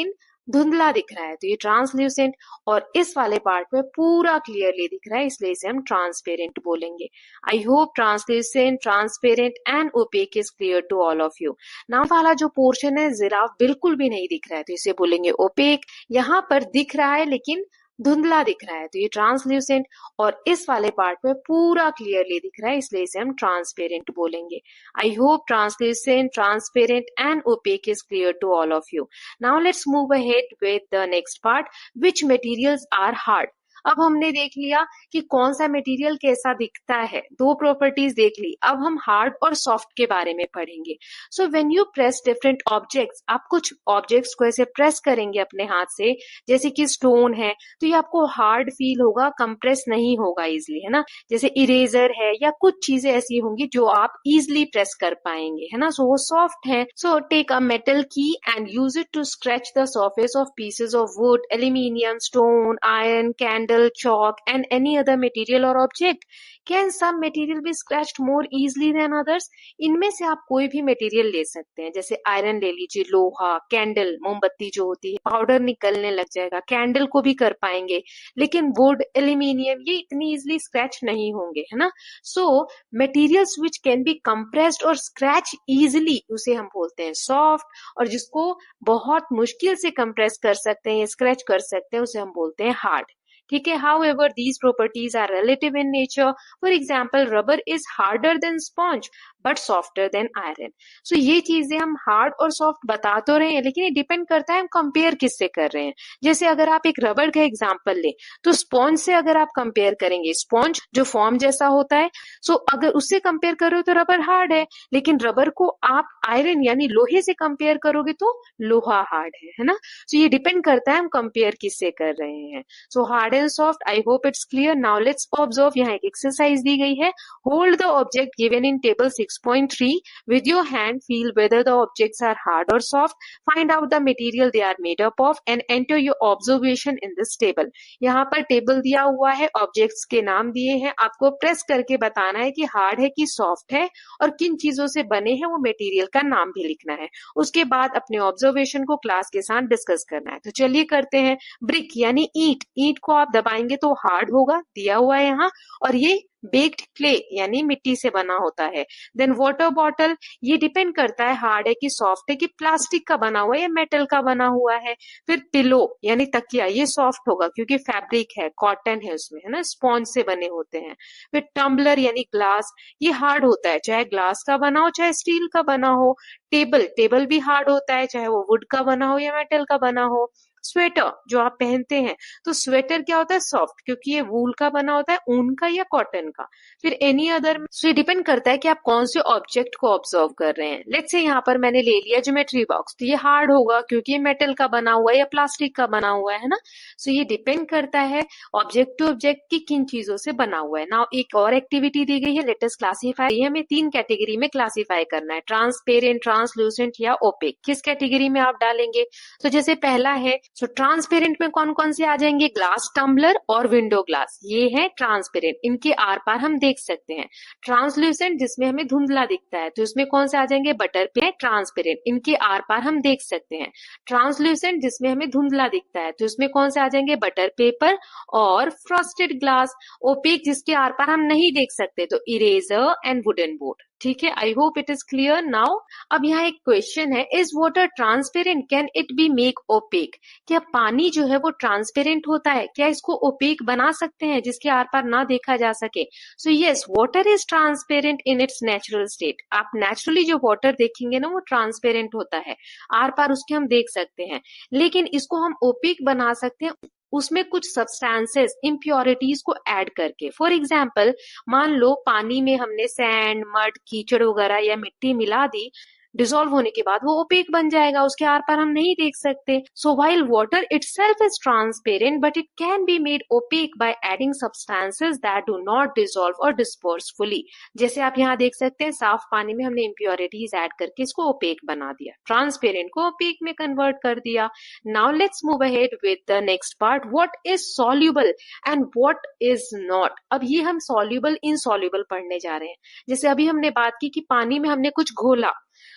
धुंधला दिख रहा है, तो ये ट्रांसल्यूसेंट। और इस वाले पार्ट में पूरा क्लियरली दिख रहा है, इसलिए इसे हम ट्रांसपेरेंट बोलेंगे। I hope translucent, transparent and opaque is clear to all of you. Now वाला जो पोर्शन है जिराफ बिल्कुल भी नहीं दिख रहा है, तो इसे बोलेंगे ओपेक। यहाँ पर दिख रहा है लेकिन धुंधला दिख रहा है, तो ये ट्रांसल्यूसेंट। और इस वाले पार्ट में पूरा क्लियरली दिख रहा है, इसलिए इसे हम ट्रांसपेरेंट बोलेंगे। I hope translucent, transparent and opaque is clear to all of you. Now let's move ahead with the next part, which materials are hard. अब हमने देख लिया कि कौन सा मटेरियल कैसा दिखता है, 2 प्रॉपर्टीज देख ली। अब हम हार्ड और सॉफ्ट के बारे में पढ़ेंगे। So when you press different objects, आप कुछ ऑब्जेक्ट्स को ऐसे प्रेस करेंगे अपने हाथ से, जैसे कि स्टोन है, तो ये आपको हार्ड फील होगा, कंप्रेस नहीं होगा इजिली, है ना। जैसे इरेजर है या कुछ चीजें ऐसी होंगी जो आप इजिली प्रेस कर पाएंगे, है ना, सो वो सॉफ्ट है। So take a metal key and use it to scratch the surface of pieces of wood, aluminium, stone, iron, candle, chalk and any other material or object. Can some material be scratched more easily than others? इनमें से आप कोई भी मटेरियल ले सकते हैं, जैसे आयरन ले लीजिए, लोहा, कैंडल, मोमबत्ती जो होती है, पाउडर निकलने लग जाएगा, कैंडल को भी कर पाएंगे, लेकिन वुड, एल्यूमिनियम ये इतनी इजिली स्क्रैच नहीं होंगे, है ना। So materials which can be compressed और स्क्रैच इजिली उसे हम बोलते हैं सॉफ्ट, और जिसको बहुत मुश्किल से कंप्रेस कर सकते हैं, स्क्रैच कर सकते हैं, उसे हम बोलते हैं हार्ड। ठीक है। However, these properties are relative in nature. For example, rubber is harder than sponge but softer than iron. So ये चीजें हम हार्ड और सॉफ्ट बता तो रहे हैं, लेकिन ये डिपेंड करता है हम कंपेयर किससे कर रहे हैं। जैसे अगर आप एक रबर का एग्जांपल ले, तो स्पॉन्ज से अगर आप कंपेयर करेंगे, स्पॉन्ज जो फॉर्म जैसा होता है, सो अगर उससे कंपेयर करो तो रबर हार्ड है, लेकिन रबर को आप आयरन यानी लोहे से कंपेयर करोगे तो लोहा हार्ड है ना। सो ये डिपेंड करता है हम कंपेयर किससे कर रहे हैं। So hard and soft, I hope it's clear. Now let's observe, यहाँ एक एक्सरसाइज दी गई है। Hold the object given in table 6.3 with your hand, feel whether the objects are hard or soft, find out the material they are made up of and enter your observation in this table. यहाँ पर टेबल दिया हुआ है, ऑब्जेक्ट्स के नाम दिए हैं, आपको प्रेस करके बताना है कि हार्ड है कि सॉफ्ट है और किन चीजों से बने हैं वो मटेरियल का नाम भी लिखना है। उसके बाद अपने ऑब्जर्वेशन को क्लास के साथ डिस्कस करना है। तो चलिए करते हैं। ब्रिक यानी ईंट, ईंट को आप दबाएंगे तो हार्ड होगा, दिया हुआ है यहाँ, और ये बेक्ड क्ले यानी मिट्टी से बना होता है। देन वाटर बॉटल, ये डिपेंड करता है हार्ड है कि सॉफ्ट है कि प्लास्टिक का बना हुआ है या मेटल का बना हुआ है। फिर पिलो यानी तकिया, ये सॉफ्ट होगा क्योंकि फैब्रिक है, कॉटन है उसमें, है ना, स्पॉन्ज से बने होते हैं। फिर टम्बलर यानी ग्लास, ये हार्ड होता है, चाहे ग्लास का बना हो चाहे स्टील का बना हो। टेबल, टेबल भी हार्ड होता है, चाहे वो वुड का बना हो या मेटल का बना हो। स्वेटर जो आप पहनते हैं, तो स्वेटर क्या होता है, सॉफ्ट, क्योंकि ये वूल का बना होता है, ऊन का या कॉटन का। फिर एनी अदर, सो ये डिपेंड करता है कि आप कौन से ऑब्जेक्ट को ऑब्जर्व कर रहे हैं। लेट्स से यहाँ पर मैंने ले लिया ज्योमेट्री बॉक्स, तो ये हार्ड होगा क्योंकि ये मेटल का बना हुआ है या प्लास्टिक का बना हुआ है ना। सो ये डिपेंड करता है ऑब्जेक्ट टू ऑब्जेक्ट की किन चीजों से बना हुआ है। नाउ एक और एक्टिविटी दी गई है, लेट अस क्लासीफाई। हमें 3 कैटेगरी में क्लासीफाई करना है, ट्रांसपेरेंट, ट्रांसलूसेंट या ओपेक। किस कैटेगरी में आप डालेंगे? तो जैसे पहला है, सो ट्रांसपेरेंट में कौन कौन से आ जाएंगे? ग्लास टम्बलर और विंडो ग्लास, ये है ट्रांसपेरेंट, इनके आर पार हम देख सकते हैं। ट्रांसल्यूसेंट जिसमें हमें धुंधला दिखता है, तो इसमें कौन से आ जाएंगे? Butter paper. ट्रांसपेरेंट, इनके आर पार हम देख सकते हैं। ट्रांसल्यूसेंट जिसमें हमें धुंधला दिखता है, तो इसमें कौन से आ जाएंगे? बटर पेपर और फ्रॉस्टेड ग्लास। ओपेक जिसके आर पार हम नहीं देख सकते, तो इरेजर एंड वुडन बोर्ड। ठीक है, I hope it is clear now. अब यहाँ एक क्वेश्चन है, is water transparent, can it be make opaque? क्या पानी जो है वो ट्रांसपेरेंट होता है? क्या इसको ओपेक बना सकते हैं जिसके आर पार ना देखा जा सके? So yes, water is transparent in its natural state. आप नेचुरली जो वाटर देखेंगे ना, वो ट्रांसपेरेंट होता है, आर पार उसके हम देख सकते हैं। लेकिन इसको हम ओपेक बना सकते हैं उसमें कुछ सब्सटेंसेस, इम्प्योरिटीज को ऐड करके। फॉर एग्जाम्पल, मान लो पानी में हमने सैंड, मड, कीचड़ वगैरह या मिट्टी मिला दी, डिसॉल्व होने के बाद वो ओपेक बन जाएगा, उसके आर पार हम नहीं देख सकते। So while water itself is transparent, but it can be made opaque by adding substances that do not dissolve और डिस्पर्स फुली। जैसे आप यहाँ देख सकते हैं, साफ पानी में हमने इम्प्योरिटीज ऐड करके इसको ओपेक बना दिया, ट्रांसपेरेंट को ओपेक में कन्वर्ट कर दिया। Now let's move ahead with the next part, what is soluble and what is not. अब ये हम सॉल्युबल, इनसॉल्युबल पढ़ने जा रहे हैं। जैसे अभी हमने बात की कि पानी में हमने कुछ घोला,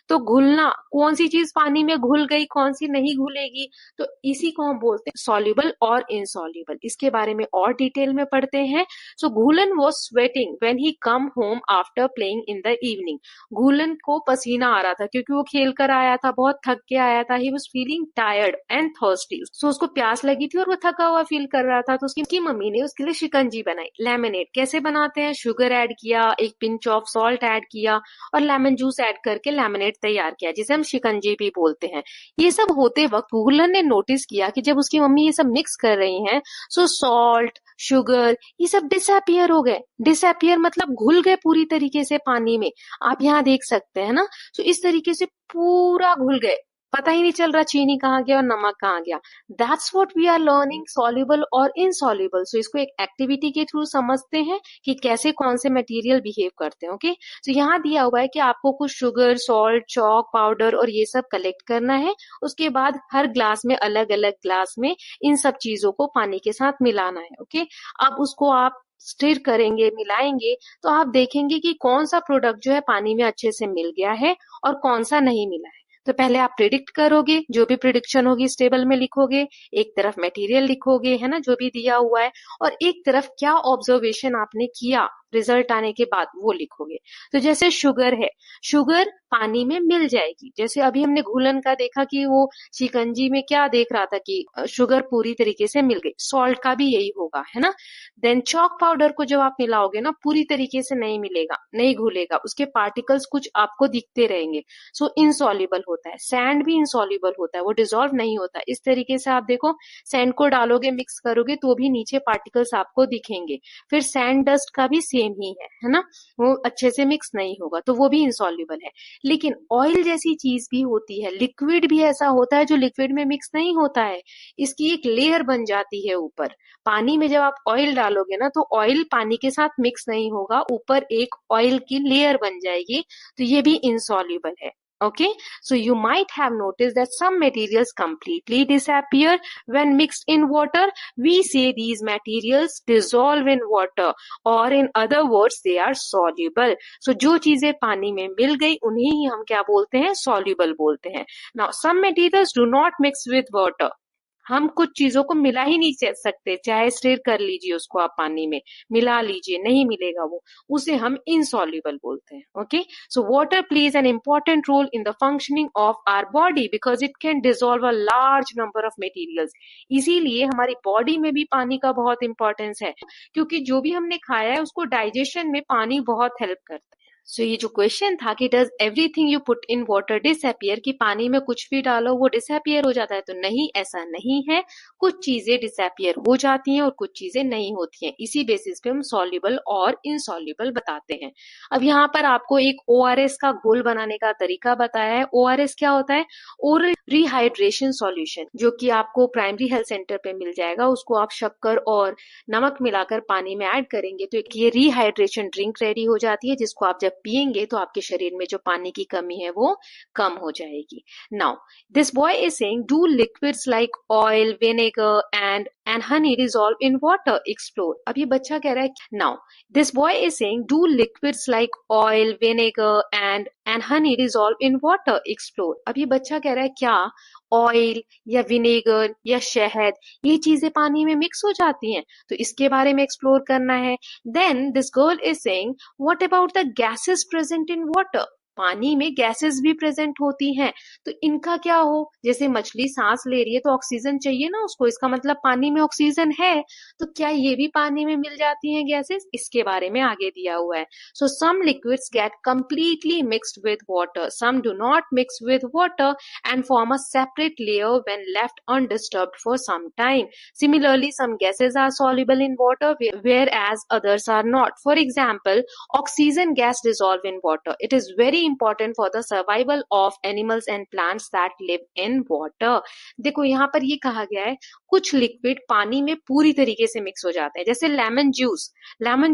तो घुलना, कौन सी चीज पानी में घुल गई, कौन सी नहीं घुलेगी, तो इसी को हम बोलते हैं सॉल्युबल और इनसॉल्युबल। इसके बारे में और डिटेल में पढ़ते हैं। So Ghulan was sweating when he come home after playing in the evening. Ghulan को पसीना आ रहा था क्योंकि वो खेल कर आया था, बहुत थक के आया था। He was feeling tired and thirsty. So उसको प्यास लगी थी और वो थका हुआ फील कर रहा था, तो उसकी मम्मी ने उसके लिए शिकंजी बनाई, लेमनेड। कैसे बनाते हैं? शुगर ऐड किया, एक पिंच ऑफ सॉल्ट ऐड किया और लेमन जूस ऐड करके लेमनेड तैयार किया, जिसे हम शिकंजी भी बोलते हैं। ये सब होते वक्त घुलन ने नोटिस किया कि जब उसकी मम्मी ये सब मिक्स कर रही हैं, सो सॉल्ट, शुगर, ये सब डिसअपियर हो गए। डिसअपियर मतलब घुल गए पूरी तरीके से पानी में। आप यहाँ देख सकते हैं ना, सो इस तरीके से पूरा घुल गए, पता ही नहीं चल रहा चीनी कहाँ गया और नमक कहाँ गया। That's what we are learning, soluble और इनसॉल्युबल। सो इसको एक एक्टिविटी के थ्रू समझते हैं कि कैसे कौन से मटेरियल बिहेव करते हैं। ओके, तो यहाँ दिया हुआ है कि आपको कुछ शुगर, सॉल्ट, चॉक पाउडर और ये सब कलेक्ट करना है। उसके बाद हर ग्लास में, अलग अलग ग्लास में इन सब चीजों को पानी के साथ मिलाना है। ओके, अब उसको आप स्टिर करेंगे, मिलाएंगे, तो आप देखेंगे कि कौन सा प्रोडक्ट जो है पानी में अच्छे से मिल गया है और कौन सा नहीं मिला है। तो पहले आप प्रिडिक्ट करोगे, जो भी प्रिडिक्शन होगी इस टेबल में लिखोगे, एक तरफ मटेरियल लिखोगे, है ना, जो भी दिया हुआ है, और एक तरफ क्या ऑब्जर्वेशन आपने किया रिजल्ट आने के बाद वो लिखोगे। तो जैसे शुगर है, शुगर पानी में मिल जाएगी। जैसे अभी हमने घुलन का देखा कि वो शिकंजी में क्या देख रहा था कि शुगर पूरी तरीके से मिल गई, सॉल्ट का भी यही होगा, है ना। देन चॉक पाउडर को जब आप मिलाओगे ना, पूरी तरीके से नहीं मिलेगा, नहीं घुलेगा, उसके पार्टिकल्स कुछ आपको दिखते रहेंगे, सो इनसॉल्युबल होता है। सैंड भी इनसॉल्युबल होता है, वो डिसॉल्व नहीं होता। इस तरीके से आप देखो, सैंड को डालोगे, मिक्स करोगे तो भी नीचे पार्टिकल्स आपको दिखेंगे। फिर सैंड डस्ट का भी सेम ही है ना, वो अच्छे से मिक्स नहीं होगा, तो वो भी इनसॉल्युबल है। लेकिन ऑयल जैसी चीज भी होती है, लिक्विड भी ऐसा होता है जो लिक्विड में मिक्स नहीं होता है, इसकी एक लेयर बन जाती है ऊपर। पानी में जब आप ऑयल डालोगे ना, तो ऑयल पानी के साथ मिक्स नहीं होगा, ऊपर एक ऑयल की लेयर बन जाएगी, तो ये भी इनसॉल्युबल है। Okay, so you might have noticed that some materials completely disappear when mixed in water. We say these materials dissolve in water, or in other words they are soluble. So जो चीजें पानी में मिल गई उन्हें ही हम क्या बोलते हैं, soluble बोलते हैं। Now some materials do not mix with water. हम कुछ चीजों को मिला ही नहीं सकते, चाहे स्टिर कर लीजिए उसको आप पानी में, मिला लीजिए, नहीं मिलेगा वो, उसे हम इनसॉल्युबल बोलते हैं। Okay, so water plays an important role in the functioning of our body because it can dissolve a large number of materials. इसीलिए हमारी बॉडी में भी पानी का बहुत इंपॉर्टेंस है, क्योंकि जो भी हमने खाया है उसको डाइजेशन में पानी बहुत हेल्प करता है। सो ये जो क्वेश्चन था कि does everything you put in water disappear, कि पानी में कुछ भी डालो वो डिसअपियर हो जाता है, तो नहीं, ऐसा नहीं है। कुछ चीजें डिसअपियर हो जाती हैं और कुछ चीजें नहीं होती हैं। इसी बेसिस पे हम सॉल्युबल और इनसॉल्युबल बताते हैं। अब यहाँ पर आपको एक ORS का घोल बनाने का तरीका बताया है। ORS क्या होता है, ओरल रिहाइड्रेशन सॉल्यूशन, जो कि आपको प्राइमरी हेल्थ सेंटर पे मिल जाएगा। उसको आप शक्कर और नमक मिलाकर पानी में ऐड करेंगे तो एक ये रिहाइड्रेशन ड्रिंक रेडी हो जाती है, जिसको आप जब पिएंगे तो आपके शरीर में जो पानी की कमी है वो कम हो जाएगी। Now this boy is saying do liquids like oil, vinegar and honey dissolve in water, explore. अब ये बच्चा कह रहा है, now this boy is saying do liquids like oil, vinegar and honey dissolve in water, explore. अब ये बच्चा कह रहा है क्या ऑयल या विनेगर या शहद ये चीजें पानी में मिक्स हो जाती हैं, तो इसके बारे में एक्सप्लोर करना है। Then this girl is saying what about the gases present in water, पानी में गैसेस भी प्रेजेंट होती हैं, तो इनका क्या हो। जैसे मछली सांस ले रही है तो ऑक्सीजन चाहिए ना उसको, इसका मतलब पानी में ऑक्सीजन है, तो क्या ये भी पानी में मिल जाती हैं गैसेस, इसके बारे में आगे दिया हुआ है। So some liquids get completely mixed with water, some do not mix with water and form a separate layer when left undisturbed for some time. Similarly, some gases are soluble in water whereas others are not. For example, oxygen gas dissolve in water. It is very important for the survival of animals and plants that live in water. देखो यहाँ पर ये कहा गया है कुछ लिक्विड पानी में पूरी तरीके से मिक्स हो जाते हैं, जैसे लेमन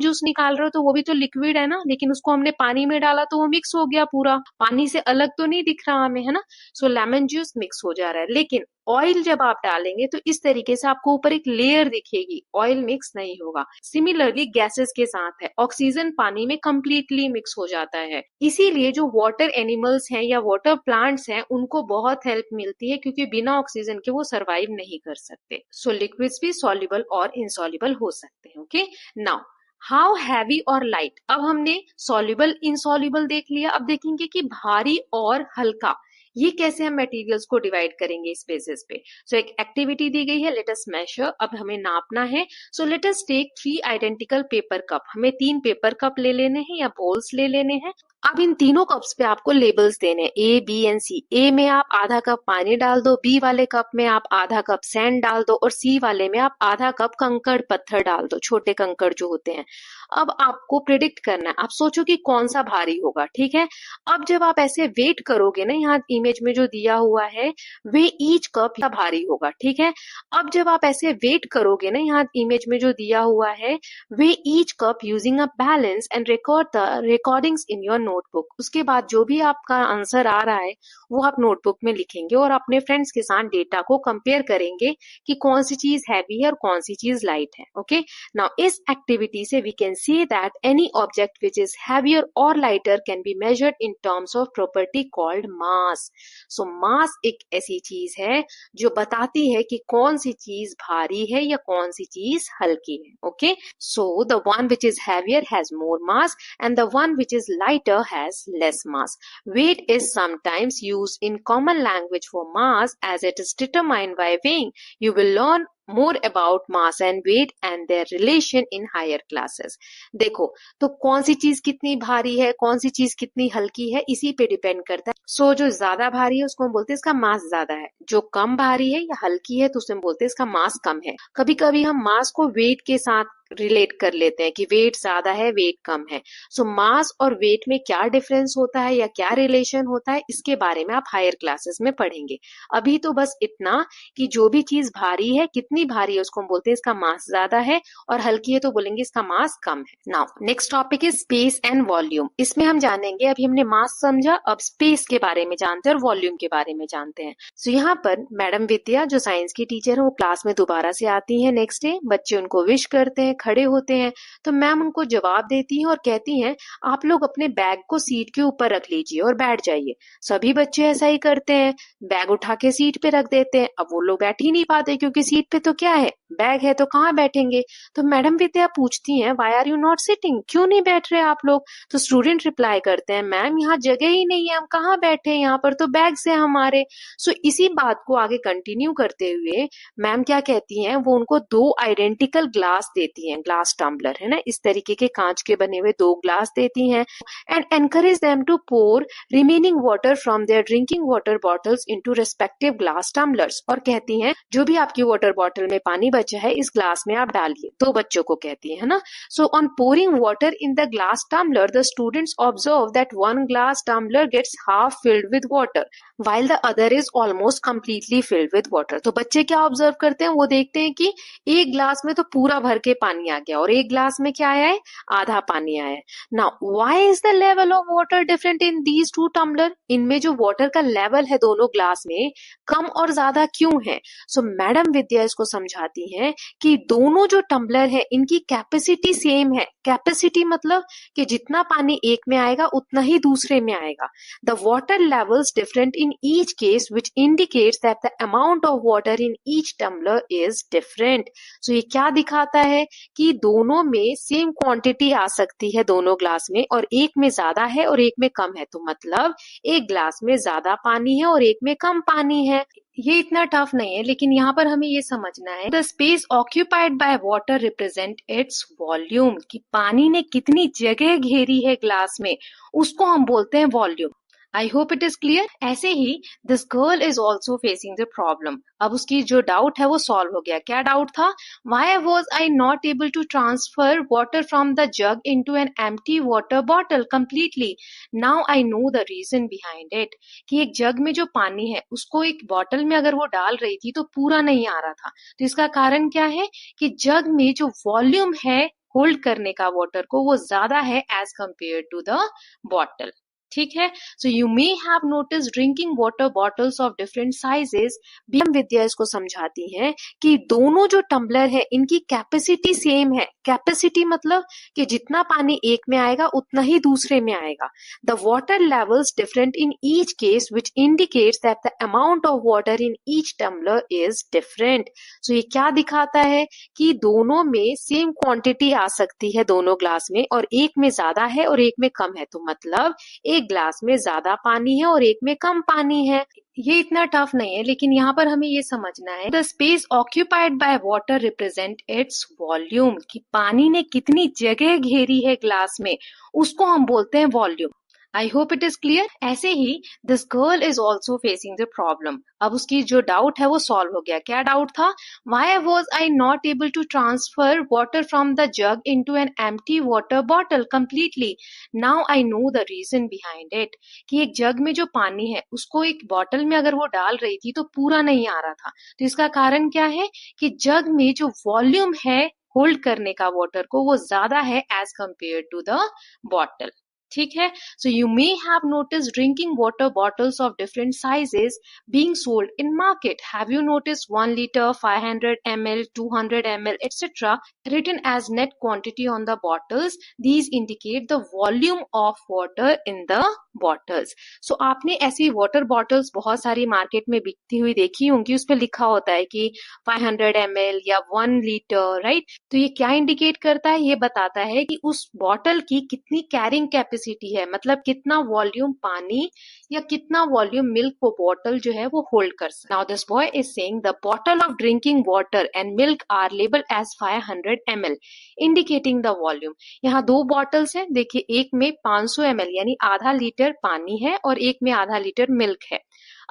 जूस निकाल रहे हो तो वो भी तो लिक्विड है ना, लेकिन उसको हमने पानी में डाला तो वो मिक्स हो गया पूरा, पानी से अलग तो नहीं दिख रहा हमें, है ना। सो लेमन जूस मिक्स हो जा रहा है। लेकिन ऑयल जब आप डालेंगे तो इस तरीके से आपको ऊपर एक लेयर दिखेगी, ऑयल मिक्स नहीं होगा। सिमिलरली गैसेस के साथ है, ऑक्सीजन पानी में कंप्लीटली मिक्स हो जाता है। इसीलिए जो वाटर एनिमल्स हैं या वाटर प्लांट्स हैं उनको बहुत हेल्प मिलती है, क्योंकि बिना ऑक्सीजन के वो सर्वाइव नहीं कर सकते। सो लिक्विड्स भी सॉल्युबल और इनसॉल्युबल हो सकते हैं। ओके, नाउ हाउ हैवी और लाइट। अब हमने सॉल्युबल इनसॉल्युबल देख लिया, अब देखेंगे कि भारी और हल्का ये कैसे हम मटेरियल्स को डिवाइड करेंगे इस बेसिस पे। सो एक एक्टिविटी दी गई है, लेट अस मेजर, अब हमें नापना है। So let us take 3 identical paper cup, हमें 3 पेपर कप ले लेने हैं या बोल्स ले लेने हैं। अब इन तीनों कप्स पे आपको लेबल्स देने हैं, A, B and C। A में आप आधा कप पानी डाल दो, B वाले कप में आप आधा कप सैंड डाल दो और C वाले में आप आधा कप कंकड़ पत्थर डाल दो, छोटे कंकड़ जो होते हैं। अब आपको प्रिडिक्ट करना है, आप सोचो कि कौन सा भारी होगा, ठीक है। अब जब आप ऐसे वेट करोगे ना, यहाँ इमेज में जो दिया हुआ है वे ईच कप भारी होगा, ठीक है। अब जब आप ऐसे वेट करोगे ना, यहाँ इमेज में जो दिया हुआ है weigh each cup using a balance and record the recordings in your notebook. उसके बाद जो भी आपका आंसर आ रहा है वो आप नोटबुक में लिखेंगे और अपने फ्रेंड्स के साथ डेटा को कंपेयर करेंगे कि कौन सी चीज हैवी है और कौन सी चीज लाइट है। ओके, नाउ इस एक्टिविटी से we can see that any object which is heavier और lighter can be measured in terms of property called mass. So mass एक ऐसी चीज है जो बताती है कि कौन सी चीज भारी है या कौन सी चीज हल्की है। Okay, so the one which is heavier has more mass and the one which is lighter has less mass. Weight is sometimes used in common language for mass as it is determined by weighing. You will learn more about mass and weight and their relation in higher classes. देखो, तो कौन सी चीज कितनी भारी है, कौन सी चीज कितनी हल्की है, इसी पे डिपेंड करता है। सो जो ज्यादा भारी है उसको हम बोलते हैं इसका मास ज्यादा है, जो कम भारी है या हल्की है तो उसे हम बोलते हैं इसका मास कम है। कभी कभी हम मास को वेट के साथ रिलेट कर लेते हैं कि वेट ज्यादा है वेट कम है। सो मास और वेट में क्या डिफरेंस होता है या क्या रिलेशन होता है इसके बारे में आप हायर क्लासेस में पढ़ेंगे। अभी तो बस इतना कि जो भी चीज भारी है, कितनी भारी है उसको हम बोलते हैं इसका मास ज्यादा है, और हल्की है तो बोलेंगे इसका मास कम है। Now next topic is space and volume. इसमें हम जानेंगे, अभी हमने मास समझा, अब स्पेस के बारे में जानते हैं और वॉल्यूम के बारे में जानते हैं। सो यहाँ पर मैडम विद्या जो साइंस की टीचर है वो क्लास में दोबारा से आती है नेक्स्ट डे। बच्चे उनको विश करते हैं, खड़े होते हैं, तो मैम उनको जवाब देती हैं और कहती हैं आप लोग अपने बैग को सीट के ऊपर रख लीजिए और बैठ जाइए। सभी बच्चे ऐसा ही करते हैं, बैग उठा के सीट पे रख देते हैं। अब वो लोग बैठ ही नहीं पाते क्योंकि सीट पे तो क्या है, बैग है, तो कहाँ बैठेंगे। तो मैडम विद्या पूछती हैं why are you not sitting, क्यों नहीं बैठ रहे आप लोग। तो स्टूडेंट रिप्लाई करते हैं मैम यहाँ जगह ही नहीं है, हम कहाँ बैठे, यहाँ पर तो बैग्स है हमारे। सो इसी बात को आगे कंटिन्यू करते हुए मैम क्या कहती हैं, वो उनको दो आइडेंटिकल ग्लास देती हैं, ग्लास टम्बलर है ना, इस तरीके के कांच के बने हुए दो ग्लास देती हैं, and encourage them to pour remaining water from their drinking water bottles into respective glass tumblers. और कहती हैं जो भी आपकी वाटर बॉटल में पानी बचा है इस ग्लास में आप डालिए। दो बच्चों को कहती है ना। So on pouring water in the glass tumbler the students observe that one glass tumbler gets half filled with water while the other is almost completely filled with water। तो बच्चे क्या ऑब्जर्व करते हैं, वो देखते हैं कि एक ग्लास में तो पूरा भर के पानी आ गया और एक ग्लास में क्या आया है, आधा पानी आया है। Now why is the level of water different in these two tumbler. इनमें जो वाटर का लेवल है दोनों ग्लास में कम और ज्यादा क्यों है। सो मैडम विद्या इसको समझाती हैं कि दोनों जो टम्बलर है इनकी कैपेसिटी सेम है। कैपेसिटी मतलब कि जितना पानी एक में आएगा उतना ही दूसरे में आएगा। The water levels different in each case which indicates that the amount of water in each tumbler is different। so ये क्या दिखाता है कि दोनों में सेम क्वांटिटी आ सकती है दोनों ग्लास में, और एक में ज्यादा है और एक में कम है, तो मतलब एक ग्लास में ज्यादा पानी है और एक में कम पानी है। ये इतना टफ नहीं है, लेकिन यहाँ पर हमें ये समझना है the space occupied by water represent its volume, कि पानी ने कितनी जगह घेरी है ग्लास में उसको हम बोलते हैं volume. I hope it is clear. ऐसे ही this girl is also facing the problem. अब उसकी जो डाउट है वो सॉल्व हो गया। क्या डाउट था, why was I not able to transfer water from the jug into an empty water bottle completely. Now I know the reason behind it, कि एक जग में जो पानी है उसको एक बॉटल में अगर वो डाल रही थी तो पूरा नहीं आ रहा था। तो इसका कारण क्या है कि जग में जो वॉल्यूम है होल्ड करने का वाटर को वो ज्यादा है as compare to the bottle. ठीक है। So you may have notice drinking water bottles of different sizes. हम विद्या इसको समझाती हैं कि दोनों जो टम्बलर है इनकी कैपेसिटी सेम है। कैपेसिटी मतलब कि जितना पानी एक में आएगा उतना ही दूसरे में आएगा। The water levels different in each case which indicates that the amount of water in each tumbler is different. So ये क्या दिखाता है कि दोनों में सेम क्वांटिटी आ सकती है दोनों ग्लास में, और एक में ज्यादा है और एक में कम है, तो मतलब एक ग्लास में ज्यादा पानी है और एक में कम पानी है। ये इतना टफ नहीं है, लेकिन यहाँ पर हमें ये समझना है the space occupied by water represent its volume, कि पानी ने कितनी जगह घेरी है ग्लास में उसको हम बोलते हैं volume. I hope it is clear. ऐसे ही this girl is also facing the problem. अब उसकी जो डाउट है वो सॉल्व हो गया। क्या डाउट था, why was I not able to transfer water from the jug into an empty water bottle completely. Now I know the reason behind it, कि एक जग में जो पानी है उसको एक बॉटल में अगर वो डाल रही थी तो पूरा नहीं आ रहा था। तो इसका कारण क्या है कि जग में जो वॉल्यूम है होल्ड करने का वाटर को वो ज्यादा है as compare to the bottle. ठीक है. So you may have noticed drinking water bottles of different sizes being sold in market. Have you noticed 1 liter, 500 ml, 200 ml, etc. written as net quantity on the bottles? These indicate the volume of water in the bottles. So आपने ऐसी water bottles बहुत सारी मार्केट में बिकती हुई देखी होंगी, उस पर लिखा होता है कि 500 ml या 1 लीटर, राइट. तो ये क्या इंडिकेट करता है? ये बताता है कि उस बॉटल की कितनी कैरिंग कैपेसिटी है, मतलब कितना वॉल्यूम पानी या कितना वॉल्यूम मिल्क वो बॉटल जो है वो होल्ड कर सकता है. Now this boy is saying the bottle of drinking water and milk are labelled as 500 ml indicating the volume. यहाँ दो बॉटल्स हैं, देखिए, एक में 500 ml यानी आधा लीटर पानी है और एक में आधा लीटर मिल्क है.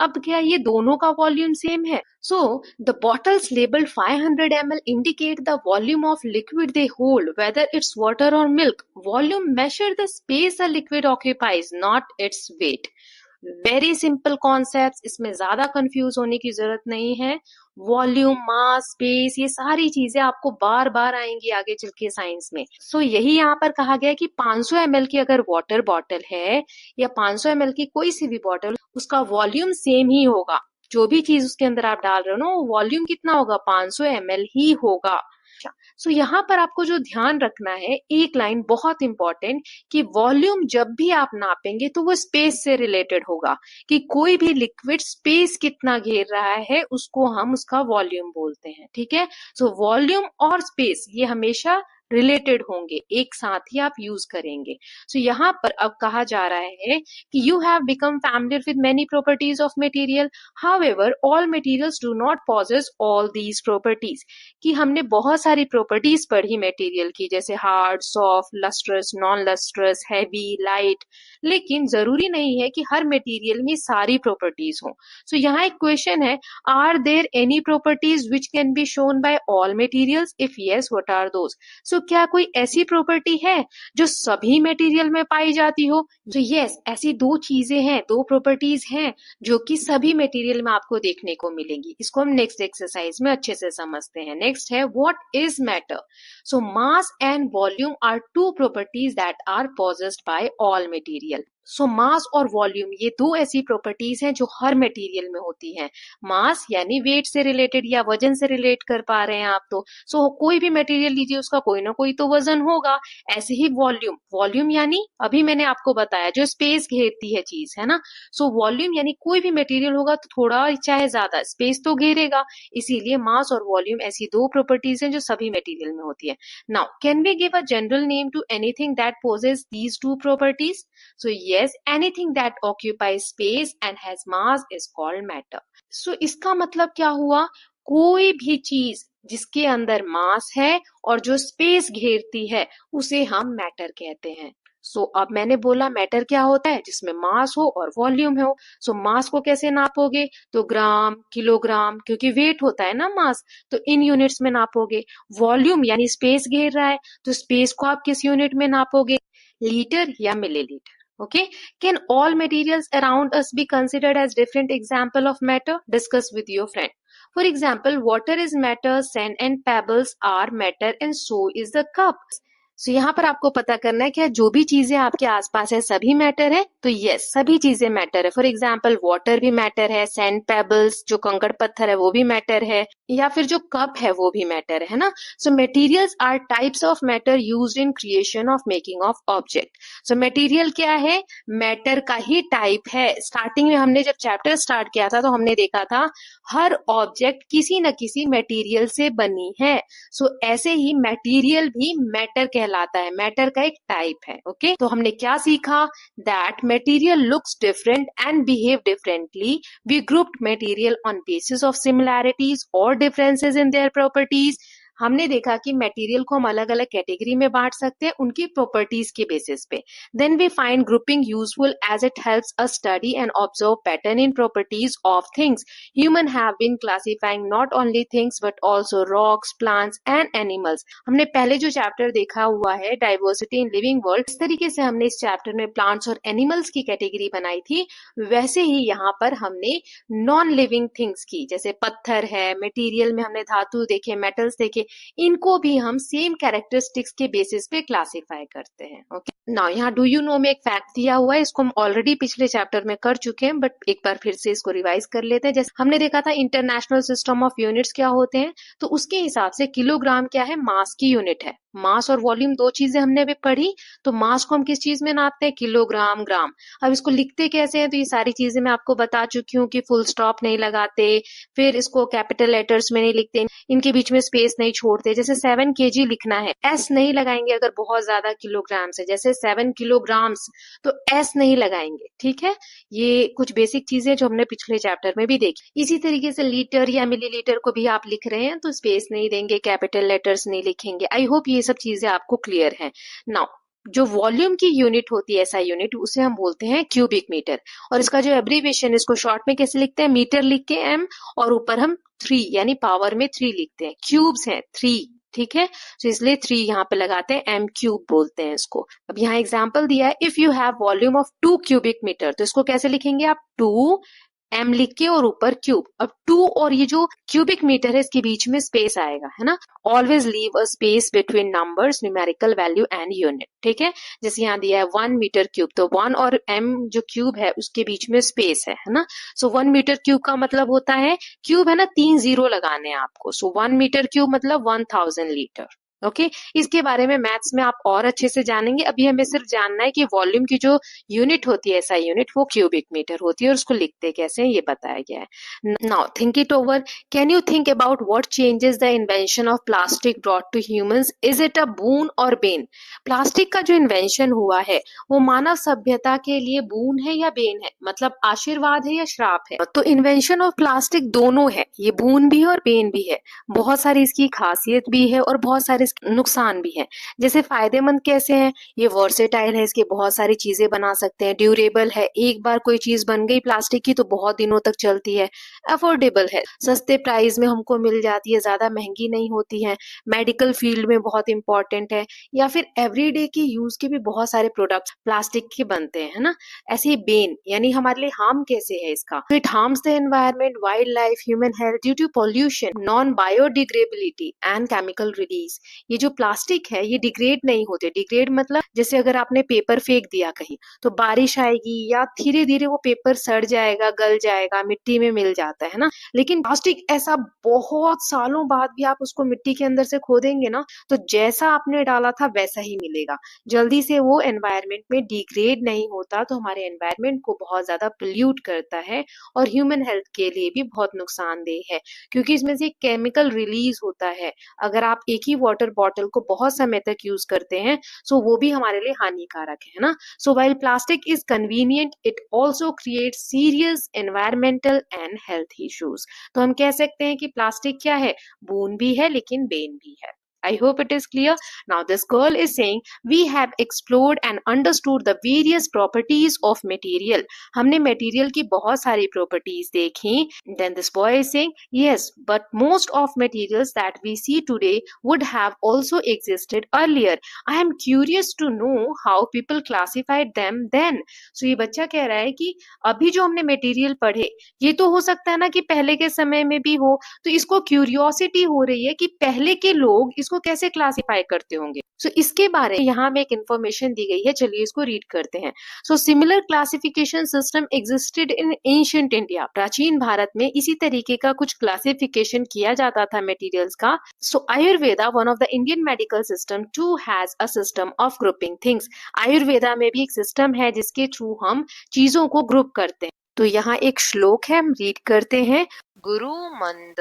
अब क्या ये दोनों का वॉल्यूम सेम है? So the bottles labeled 500 ml indicate the volume of liquid they hold, whether it's water or milk. Volume measure the space a liquid occupies, not its weight. Very simple concept, इसमें ज्यादा कंफ्यूज होने की जरूरत नहीं है. वॉल्यूम, मास, स्पेस, ये सारी चीजें आपको बार बार आएंगी आगे चल के साइंस में. सो यही यहाँ पर कहा गया कि 500 ml की अगर वाटर बॉटल है या 500 ml की कोई सी भी बॉटल, उसका वॉल्यूम सेम ही होगा. जो भी चीज उसके अंदर आप डाल रहे हो ना, वो वॉल्यूम कितना होगा? 500 ml ही होगा. सो यहाँ पर आपको जो ध्यान रखना है, एक लाइन बहुत इंपॉर्टेंट, कि वॉल्यूम जब भी आप नापेंगे तो वो स्पेस से रिलेटेड होगा, कि कोई भी लिक्विड स्पेस कितना घेर रहा है उसको हम उसका वॉल्यूम बोलते हैं. ठीक है. सो वॉल्यूम और स्पेस ये हमेशा रिलेटेड होंगे, एक साथ ही आप यूज करेंगे. सो यहाँ पर अब कहा जा रहा है कि you have become familiar with many properties of material, however all materials do not possess all these properties. कि हमने बहुत सारी प्रॉपर्टीज पढ़ी मटेरियल की, जैसे hard, soft, lustrous, non lustrous, heavy, light, लेकिन जरूरी नहीं है कि हर मटेरियल में सारी प्रॉपर्टीज हो. सो यहाँ एक क्वेश्चन है, are there any properties which can be shown by all materials? If yes, what are those? So क्या कोई ऐसी प्रॉपर्टी है जो सभी मटेरियल में पाई जाती हो? तो यस, ऐसी दो चीजें हैं, दो प्रॉपर्टीज हैं जो कि सभी मटेरियल में आपको देखने को मिलेंगी. इसको हम नेक्स्ट एक्सरसाइज में अच्छे से समझते हैं. नेक्स्ट है, what is matter? So mass and volume are two properties that are possessed by all material. So mass और वॉल्यूम ये दो ऐसी प्रॉपर्टीज हैं जो हर मटेरियल में होती हैं. मास यानी वेट से रिलेटेड या वजन से रिलेट कर पा रहे हैं आप तो. सो कोई भी मटेरियल लीजिए, उसका कोई ना कोई तो वजन होगा. ऐसे ही वॉल्यूम, वॉल्यूम यानी अभी मैंने आपको बताया जो स्पेस घेरती है चीज, है ना. सो वॉल्यूम यानी कोई भी मटेरियल होगा तो थोड़ा चाहे ज्यादा स्पेस तो घेरेगा. इसीलिए मास और वॉल्यूम ऐसी दो प्रॉपर्टीज हैं जो सभी मटेरियल में होती है. Now can we give a general name to anything that possess these two properties? So yes, anything that occupies space and has mass is called matter. So इसका मतलब क्या हुआ? कोई भी चीज जिसके अंदर मास है और जो स्पेस घेरती है उसे हम मैटर कहते हैं. सो अब मैंने बोला मैटर क्या होता है? जिसमें मास हो और वॉल्यूम हो. सो मास को कैसे नापोगे? तो ग्राम, किलोग्राम, क्योंकि वेट होता है ना मास, तो इन यूनिट्स में नापोगे. वॉल्यूम यानी स्पेस घेर रहा है, तो स्पेस को आप किस यूनिट में नापोगे? लीटर या millilitre. Okay, can all materials around us be considered as different example of matter? Discuss with your friend. For example, water is matter, sand and pebbles are matter, and so is the cup. So यहाँ पर आपको पता करना है कि जो भी चीजें आपके आसपास है सभी मैटर है. तो यस, सभी चीजें मैटर है. फॉर एग्जाम्पल वाटर भी मैटर है, सैंड पेबल्स जो कंकड़ पत्थर है वो भी मैटर है, या फिर जो कप है वो भी मैटर है ना. So materials are types of matter used in creation of making of object. So material क्या है? मैटर का ही टाइप है. स्टार्टिंग में हमने जब चैप्टर स्टार्ट किया था तो हमने देखा था हर ऑब्जेक्ट किसी न किसी मटेरियल से बनी है. सो ऐसे ही मटेरियल भी मैटर कहलाता है, मैटर का एक टाइप है. ओके, तो हमने क्या सीखा? That material looks different and behave differently. We grouped material on basis of similarities और डिफरेंसेस इन देयर प्रॉपर्टीज. हमने देखा कि मटेरियल को हम अलग अलग कैटेगरी में बांट सकते हैं उनकी प्रॉपर्टीज के बेसिस पे. Then we find grouping useful as it helps us study and observe pattern in properties of things. Human have been classifying not only things but also rocks, plants and animals. हमने पहले जो चैप्टर देखा हुआ है डाइवर्सिटी इन लिविंग वर्ल्ड, इस तरीके से हमने इस चैप्टर में प्लांट्स और एनिमल्स की कैटेगरी बनाई थी. वैसे ही यहाँ पर हमने नॉन लिविंग थिंग्स की, जैसे पत्थर है, मटेरियल में हमने धातु देखे, मेटल्स देखे, इनको भी हम सेम कैरेक्टरिस्टिक्स के बेसिस पे क्लासिफाई करते हैं। ओके, नाउ यहाँ डू यू नो में एक फैक्ट दिया हुआ है, इसको हम ऑलरेडी पिछले चैप्टर में कर चुके हैं, बट एक बार फिर से इसको रिवाइज कर लेते हैं। जैसे हमने देखा था इंटरनेशनल सिस्टम ऑफ यूनिट्स क्या होते हैं, तो उसके हिसाब से किलोग्राम क्या है, मास की यूनिट है। मास और वॉल्यूम दो चीजें हमने अभी पढ़ी, तो मास को हम किस चीज में नापते हैं, किलोग्राम, ग्राम। अब इसको लिखते कैसे हैं, तो ये सारी चीजें मैं आपको बता चुकी हूँ कि फुल स्टॉप नहीं लगाते, फिर इसको कैपिटल लेटर्स में नहीं लिखते, इनके बीच में स्पेस नहीं छोड़ते। जैसे 7 kg लिखना है, एस नहीं लगाएंगे अगर बहुत ज्यादा किलोग्राम्स है, जैसे 7 किलोग्राम्स, तो एस नहीं लगाएंगे। ठीक है, ये कुछ बेसिक चीजें जो हमने पिछले चैप्टर में भी देखी। इसी तरीके से लीटर या मिलीलीटर को भी आप लिख रहे हैं तो स्पेस नहीं देंगे, कैपिटल लेटर्स नहीं लिखेंगे। आई होप ये सब चीजें आपको क्लियर हैं। नाउ जो वॉल्यूम की यूनिट होती है, ऐसा यूनिट, उसे हम बोलते हैं क्यूबिक मीटर। और इसका जो एब्रीविएशन, इसको शॉर्ट में कैसे लिखते हैं, मीटर लिख के एम, और ऊपर हम 3 यानी पावर में 3 लिखते हैं। क्यूब्स हैं 3, ठीक है, तो इसलिए 3 यहाँ पे लगाते हैं, एम क्यूब बोलते हैं इसको। अब यहाँ एग्जाम्पल दिया है, if you have volume of 2 cubic metre, तो इसको कैसे लिखेंगे आप, 2 एम लिख के और ऊपर क्यूब। अब 2 और ये जो क्यूबिक मीटर है इसके बीच में स्पेस आएगा, है ना। Always leave a space between numbers, numerical value and unit. ठीक है, जैसे यहाँ दिया है 1 मीटर क्यूब, तो 1 और m जो क्यूब है उसके बीच में स्पेस है ना। सो 1 मीटर क्यूब का मतलब होता है, क्यूब है ना, 3 जीरो लगाने हैं आपको। सो 1 मीटर क्यूब मतलब 1000 लीटर। ओके, इसके बारे में मैथ्स में आप और अच्छे से जानेंगे। अभी हमें सिर्फ जानना है कि वॉल्यूम की जो यूनिट होती है, ऐसा यूनिट, वो क्यूबिक मीटर होती है, और उसको लिखते कैसे हैं ये बताया गया है। Now think it over, can you think about what changes the invention of plastic brought to humans, is it a boon or bane. Plastic का जो इन्वेंशन हुआ है वो मानव सभ्यता के लिए बून है या बेन है, मतलब आशीर्वाद है या श्राप है। तो इन्वेंशन ऑफ प्लास्टिक दोनों है, ये बून भी है और बेन भी है। बहुत सारी इसकी खासियत भी है और बहुत सारे नुकसान भी है। जैसे फायदेमंद कैसे हैं, ये वर्सेटाइल है, इसके बहुत सारी चीजें बना सकते हैं। ड्यूरेबल है, एक बार कोई चीज बन गई प्लास्टिक की तो बहुत दिनों तक चलती है। अफोर्डेबल है, सस्ते प्राइस में हमको मिल जाती है, ज्यादा महंगी नहीं होती है। मेडिकल फील्ड में बहुत इंपॉर्टेंट है, या फिर एवरीडे के यूज के भी बहुत सारे प्रोडक्ट्स प्लास्टिक के बनते हैं, है ना। ऐसे ही बेन यानी हमारे लिए हार्म कैसे है इसका, तो it harms the environment, wild life, human health due to pollution, non biodegradability and chemical release. ये जो प्लास्टिक है ये डिग्रेड नहीं होते। डिग्रेड मतलब जैसे अगर आपने पेपर फेंक दिया कहीं, तो बारिश आएगी या धीरे धीरे वो पेपर सड़ जाएगा, गल जाएगा, मिट्टी में मिल जाता है ना। लेकिन प्लास्टिक ऐसा, बहुत सालों बाद भी आप उसको मिट्टी के अंदर से खोदेंगे ना, तो जैसा आपने डाला था वैसा ही मिलेगा। जल्दी से वो एनवायरमेंट में डिग्रेड नहीं होता, तो हमारे एनवायरमेंट को बहुत ज्यादा पोल्यूट करता है और ह्यूमन हेल्थ के लिए भी बहुत नुकसानदेह है, क्योंकि इसमें से केमिकल रिलीज होता है। अगर आप एक ही वाटर बॉटल को बहुत समय तक यूज करते हैं, सो वो भी हमारे लिए हानिकारक है ना। सो while plastic is convenient, it also create serious environmental and health issues. तो हम कह सकते हैं कि प्लास्टिक क्या है, बून भी है लेकिन बेन भी है। I hope it is clear. Now this girl is saying we have explored and understood the various properties of material. हमने material की बहुत सारी properties देखी. Then this boy is saying yes, but most of materials that we see today would have also existed earlier. I am curious to know how people classified them then. So ये बच्चा कह रहा है कि अभी जो हमने material पढ़े, ये तो हो सकता है ना कि पहले के समय में भी हो, तो इसको क्यूरियोसिटी हो रही है कि पहले के लोग इसको कैसे क्लासिफाई करते होंगे। सो इसके बारे में यहाँ में एक इंफॉर्मेशन दी गई है, चलिए इसको रीड करते हैं। So similar classification system existed in ancient India. प्राचीन भारत में इसी तरीके का कुछ क्लासिफिकेशन किया जाता था मटेरियल्स का। So Ayurveda, one of the Indian medical system, too has a system of grouping things. Ayurveda में भी एक सिस्टम है जिसके थ्रू हम चीजों को ग्रुप करते हैं। तो यहाँ एक श्लोक है, हम रीड करते हैं। गुरु मंद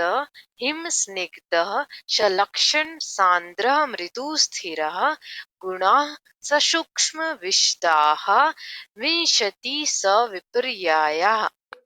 हिम स्निग्ध शलक्षण सांद्र मृदु स्थिर गुणा सूक्ष्म विशदाः विंशति स विपर्याया।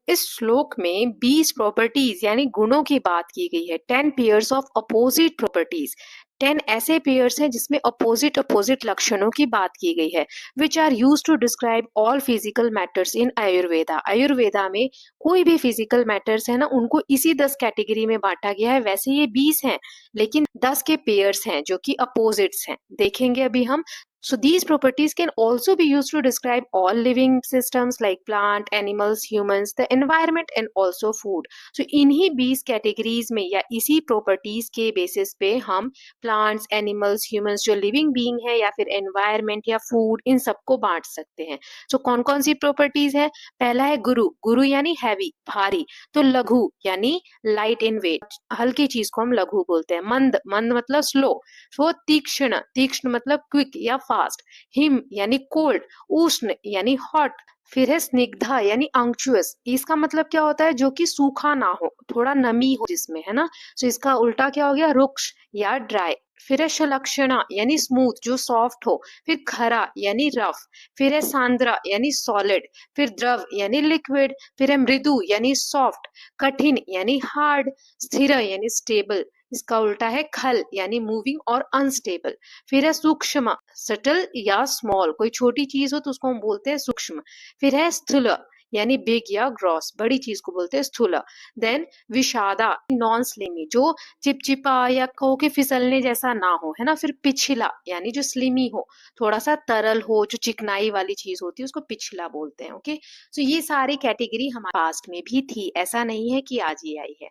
इस श्लोक में 20 प्रॉपर्टीज यानी गुणों की बात की गई है। 10 पेयर्स ऑफ अपोजिट प्रॉपर्टीज, 10 ऐसे पेयर्स हैं जिसमें अपोजिट लक्षणों की बात की गई है, which are use to describe all physical matters in Ayurveda. Ayurveda में कोई भी फिजिकल मैटर्स है ना, उनको इसी 10 कैटेगरी में बांटा गया है। वैसे ये 20 हैं, लेकिन 10 के पेयर्स हैं जो कि अपोजिट्स हैं, देखेंगे अभी हम। So these properties can also be used to describe all living systems like plant, animals, humans, the environment and also food. So इन्हीं 20 कैटेगरीज में या इसी प्रॉपर्टीज के बेसिस पे हम प्लांट्स, एनिमल्स, ह्यूमंस जो लिविंग बीइंग है या फिर एनवायरमेंट या फूड इन सबको बांट सकते हैं. सो कौन कौन सी प्रॉपर्टीज है? पहला है गुरु. गुरु यानी हैवी, भारी. तो लघु यानी लाइट इन वेट, हल्की चीज को हम लघु बोलते हैं. मंद, मंद मतलब स्लो. वो तीक्ष्ण, तीक्ष्ण मतलब क्विक या फास्ट. हिम यानी कोल्ड. उष्ण यानी हॉट. फिर है स्निग्धा यानी अंक्चुअस. इसका मतलब क्या होता है? जो कि सूखा ना हो, थोड़ा नमी हो जिसमें, है ना. सो इसका उल्टा क्या हो गया? रुक्ष या ड्राई. फिर है सुलक्षणा यानी स्मूथ, जो सॉफ्ट हो. फिर खरा यानी रफ. फिर है सांद्रा यानी सॉलिड. फिर द्रव यानी लिक्विड. फिर है मृदु यानी सॉफ्ट. कठिन यानी हार्ड. स्थिर यानी स्टेबल. इसका उल्टा है खल यानी मूविंग और अनस्टेबल. फिर है सूक्ष्म, सटल या स्मॉल. कोई छोटी चीज हो तो उसको हम बोलते हैं सूक्ष्म. फिर है स्थूल यानी बिग या ग्रॉस, बड़ी चीज को बोलते हैं स्थूल. देन विषादा, नॉन स्लिमी, जो चिपचिपा या कहो के फिसलने जैसा ना हो, है ना. फिर पिछला यानी जो स्लिमी हो, थोड़ा सा तरल हो, जो चिकनाई वाली चीज होती है उसको पिछला बोलते हैं. ओके. सो ये सारी कैटेगरी हमारे पास्ट में भी थी, ऐसा नहीं है कि आज ये आई है.